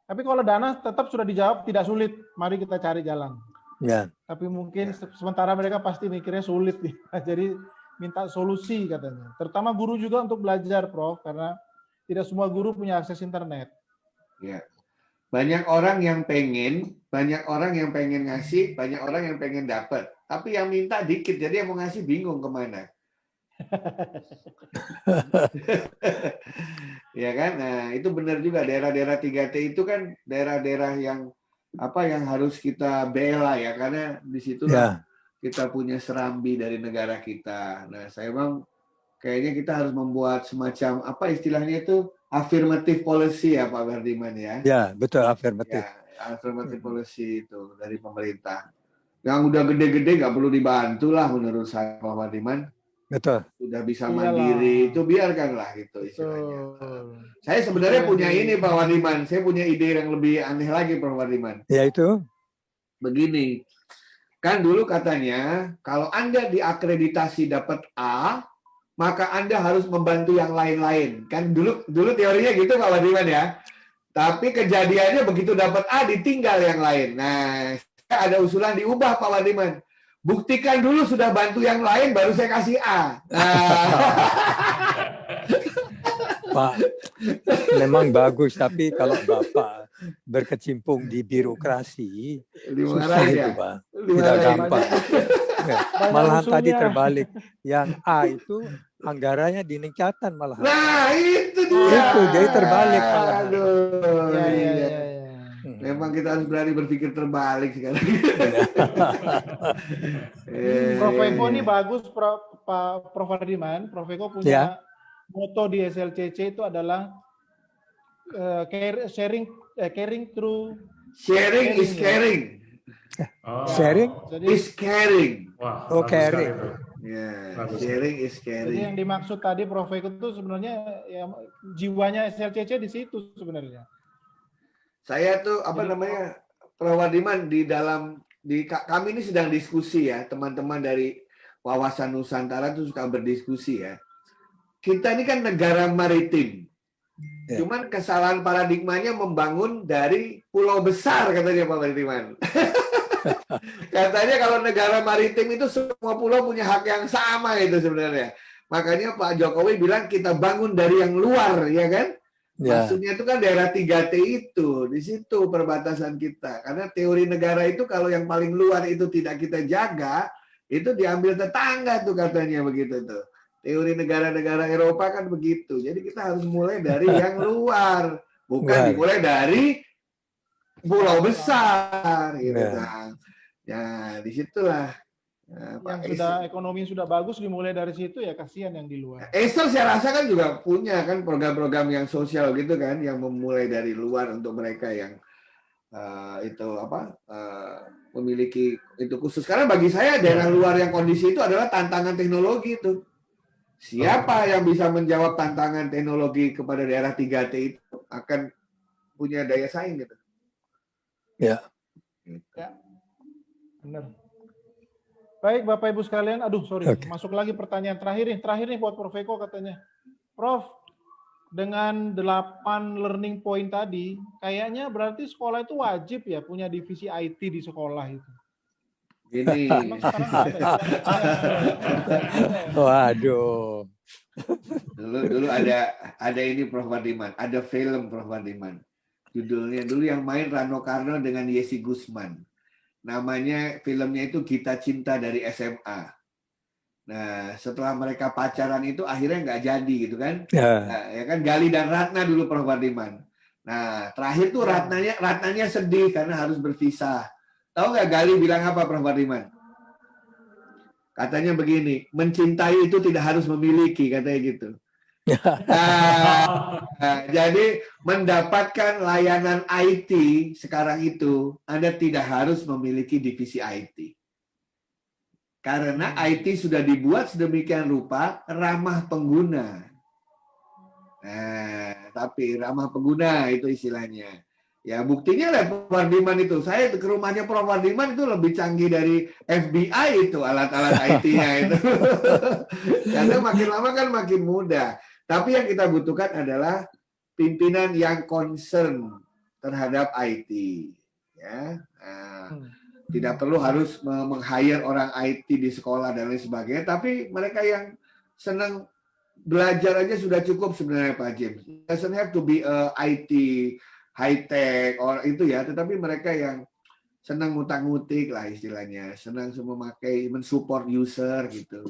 Tapi kalau dana tetap sudah dijawab tidak sulit. Mari kita cari jalan. Ya. Tapi mungkin sementara mereka pasti mikirnya sulit nih. Jadi minta solusi katanya. Terutama guru juga untuk belajar, Prof. Karena tidak semua guru punya akses internet. ya. Banyak orang yang pengen ngasih, banyak orang yang pengen dapat. Tapi yang minta dikit, jadi yang mau ngasih bingung kemana. Ya kan? Nah, itu benar juga, daerah-daerah 3T itu kan daerah-daerah yang harus kita bela ya, karena di situ kita punya serambi dari negara kita. Nah, saya memang kayaknya kita harus membuat semacam istilahnya itu affirmative policy ya Pak Fardiman ya. Ya, betul, affirmative. Ya, affirmative policy itu dari pemerintah. Yang udah gede-gede nggak perlu dibantu lah menurut saya Pak Fardiman. Betul. Sudah bisa mandiri, itu biarkanlah gitu istilahnya. Saya sebenarnya punya ini Pak Fardiman, saya punya ide yang lebih aneh lagi Pak Fardiman. Yaitu? Begini, kan dulu katanya kalau Anda diakreditasi dapat A, maka Anda harus membantu yang lain-lain. Kan dulu teorinya gitu Pak Fardiman ya. Tapi kejadiannya begitu dapat A ditinggal yang lain. Nah, ada usulan diubah Pak Fardiman. Buktikan dulu sudah bantu yang lain baru saya kasih A. Pak, memang bagus, tapi kalau Bapak berkecimpung di birokrasi, susah itu Pak. Tidak gampang. Malahan tadi terbalik. Yang A itu anggarannya diningkatan malah. Nah, itu dia. Itu jadi terbalik malah. Aduh. Ya. Memang kita harus berani berpikir terbalik sekarang. Prof. Eko ini bagus, Prof. Fardiman. Prof. Eko punya moto di SLCC itu adalah caring through. Sharing is caring. Sharing is caring. Wah, caring. Sharing is caring. Jadi yang dimaksud tadi Prof. Eko itu sebenarnya ya, jiwanya SLCC di situ sebenarnya. Saya tuh Prof. Fardiman di dalam kami ini sedang diskusi ya, teman-teman dari Wawasan Nusantara itu suka berdiskusi ya. Kita ini kan negara maritim. Ya. Cuman kesalahan paradigmanya membangun dari pulau besar katanya Pak Mariman. Katanya kalau negara maritim itu semua pulau punya hak yang sama itu sebenarnya. Makanya Pak Jokowi bilang kita bangun dari yang luar, ya kan? Ya. Maksudnya itu kan daerah 3T itu, di situ perbatasan kita. Karena teori negara itu kalau yang paling luar itu tidak kita jaga, itu diambil tetangga tuh katanya begitu tuh. Teori negara-negara Eropa kan begitu. Jadi kita harus mulai dari yang luar, bukan Luar. dimulai dari pulau besar gitu Ya. kan. Ya, disitulah Yang sudah ekonomi sudah bagus dimulai dari situ ya, kasihan yang di luar. Acer saya rasa kan juga punya kan program-program yang sosial gitu kan, yang memulai dari luar untuk mereka yang memiliki itu khusus. Karena bagi saya daerah luar yang kondisi itu adalah tantangan teknologi itu. Siapa yang bisa menjawab tantangan teknologi kepada daerah 3T itu akan punya daya saing gitu. Ya. Ya, benar. Baik Bapak Ibu sekalian, Oke. masuk lagi pertanyaan terakhir nih buat Prof Eko katanya. Prof, dengan 8 learning point tadi, kayaknya berarti sekolah itu wajib ya punya divisi IT di sekolah itu. Gini. Emang sekarang nggak ada ya? Waduh. Dulu ada ini Prof Wardiman, ada film Prof Wardiman. Judulnya dulu yang main Rano Karno dengan Yesi Gusman. Namanya filmnya itu Kita Cinta dari SMA. Nah, setelah mereka pacaran itu akhirnya nggak jadi gitu kan? Ya. Nah, ya kan Gali dan Ratna dulu Prof Wardiman. Nah, terakhir tuh Ratnanya sedih karena harus berpisah. Tahu nggak Gali bilang apa Prof Wardiman? Katanya begini, mencintai itu tidak harus memiliki, katanya gitu. Jadi mendapatkan layanan IT sekarang itu Anda tidak harus memiliki divisi IT. Karena IT sudah dibuat sedemikian rupa ramah pengguna. Nah, tapi ramah pengguna itu istilahnya. Ya buktinya lah Prof Wardiman itu. Saya ke rumahnya Prof Wardiman itu lebih canggih dari FBI itu alat-alat IT-nya itu. Karena makin lama kan makin mudah. Tapi yang kita butuhkan adalah pimpinan yang concern terhadap IT. Ya, tidak perlu harus meng-hire orang IT di sekolah dan lain sebagainya. Tapi mereka yang senang belajar aja sudah cukup sebenarnya Pak James. It doesn't have to be a IT high tech or itu ya. Tetapi mereka yang senang ngutang-ngutik lah istilahnya, senang memakai mensupport user gitu.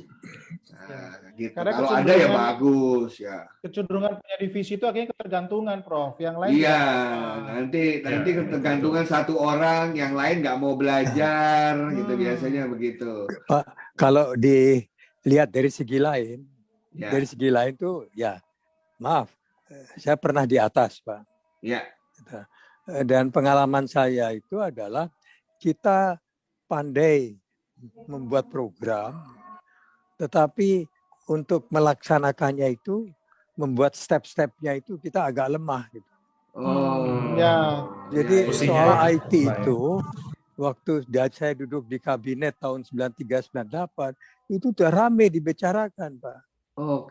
Nah, gitu. Kalau ada ya bagus ya. Kecenderungan punya divisi itu akhirnya ketergantungan Prof. Yang lain iya, nanti ketergantungan satu orang, yang lain nggak mau belajar gitu biasanya begitu. Pak, kalau dilihat dari segi lain, tuh ya maaf, saya pernah di atas Pak. Ya. Dan pengalaman saya itu adalah kita pandai membuat program, tetapi untuk melaksanakannya itu, membuat step-stepnya itu kita agak lemah. Gitu. Jadi soal IT itu, waktu saya duduk di kabinet tahun 93-98, itu udah rame dibicarakan Pak.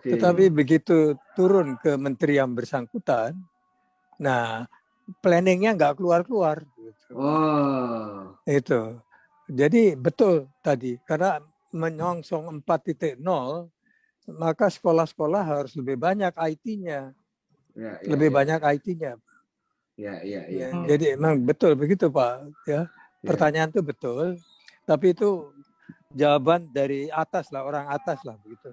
Tetapi begitu turun ke menteri yang bersangkutan, nah planningnya nggak keluar-keluar. Gitu. Itu. Jadi betul tadi, karena menyongsong 4.0, maka sekolah-sekolah harus lebih banyak IT-nya. Banyak IT-nya. Jadi memang betul begitu Pak. Ya. Pertanyaan itu betul, tapi itu jawaban dari atas lah, orang atas lah begitu.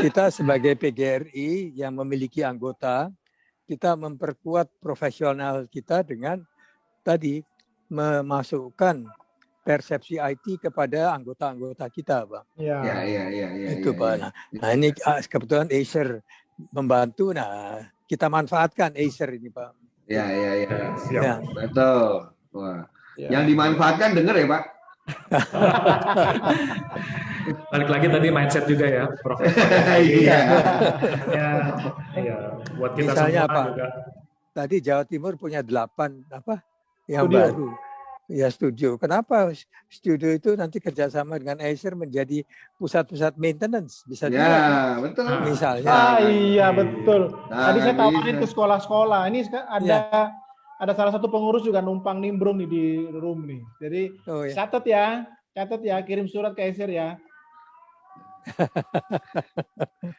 Kita sebagai PGRI yang memiliki anggota, kita memperkuat profesional kita dengan tadi memasukkan persepsi IT kepada anggota-anggota kita, Pak. Itu Pak. Nah ini kebetulan Acer membantu. Nah kita manfaatkan Acer ini, Pak. Siap. Betul. Wah. Yang dimanfaatkan dengar ya Pak. Balik lagi tadi mindset juga ya, Prof. Iya. Buat kita misalnya semua Pak, juga. Tadi Jawa Timur punya 8 yang Studio. baru. Ya studio. Kenapa studio itu nanti kerjasama dengan Acer menjadi pusat-pusat maintenance? Bisa juga kan? Ya, betul. Misalnya. Ah Sangat. iya betul. Tadi saya Sangat tawarin bisa. ke sekolah-sekolah. Ini Ya. ada salah satu pengurus juga numpang nimbrung nih di room nih. Jadi Oh ya. catat ya, kirim surat ke Acer ya.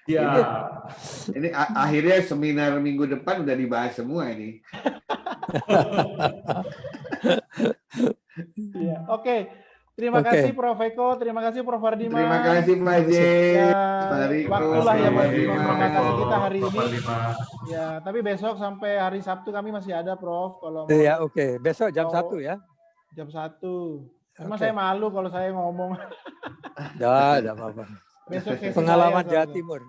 Ya, Ini akhirnya seminar minggu depan udah dibahas semua ini. Iya, oke. Terima Oke. kasih Prof. Eko, terima kasih Prof. Hardiman. Terima kasih Pak James, Ya, Pak Riko, waktulah Pak yang Prof. Hardiman. membatasi kita hari Prof. ini. Hardiman. Ya, tapi besok sampai hari Sabtu kami masih ada, Prof. Kalau mau Ya oke. Besok jam mau- 1 ya. jam 1. Cuma Oke. saya malu kalau saya ngomong. Tidak apa-apa. Besok sesi Pengalaman saya Jawa soalnya. Timur.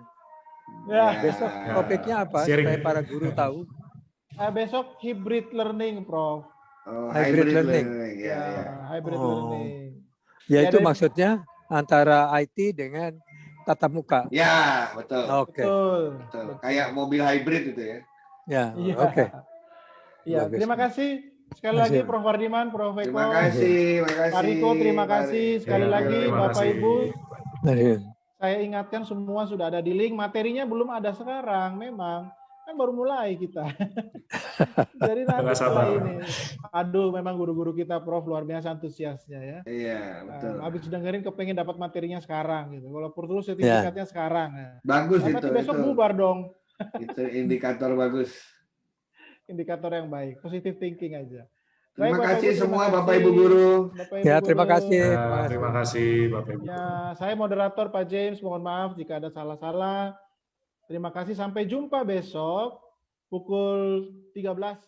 Ya, Besok Ya. topiknya apa Sharing. supaya para guru tahu? Besok hybrid learning, Prof. Oh, Hybrid learning. Ya, ya. Hybrid Oh. learning. Yaitu dari- maksudnya antara IT dengan tatap muka. Ya, betul. Oke. Betul. Kayak mobil hybrid itu ya. Ya, Iya. oke. Iya, Bagus. terima kasih sekali Terima lagi kasih. Prof. Hardiman, Prof. Eko. Terima kasih, Pak Riko, terima Pak kasih Riko. sekali Ya, lagi terima Bapak kasih. Ibu. Nah, Saya ingatkan semua sudah ada di link, materinya belum ada sekarang memang. Kan baru mulai kita. Jadi nanti Nggak setelah sabar. ini. Aduh, memang guru-guru kita Prof luar biasa antusiasnya ya. Iya, betul. Habis dengerin kepengen dapat materinya sekarang gitu. Kalau perlu sertifikatnya sekarang. Nah. Bagus Tapi itu. besok bubar dong. Itu indikator bagus. Indikator yang baik, positive thinking aja. Terima Baik, Bapak kasih Ibu, semua terima Bapak kasih. Ibu guru. Bapak Ibu Ya, guru. terima kasih. Ya, terima kasih Bapak Ibu. Ya, saya moderator Pak James, mohon maaf jika ada salah-salah. Terima kasih, sampai jumpa besok pukul 13.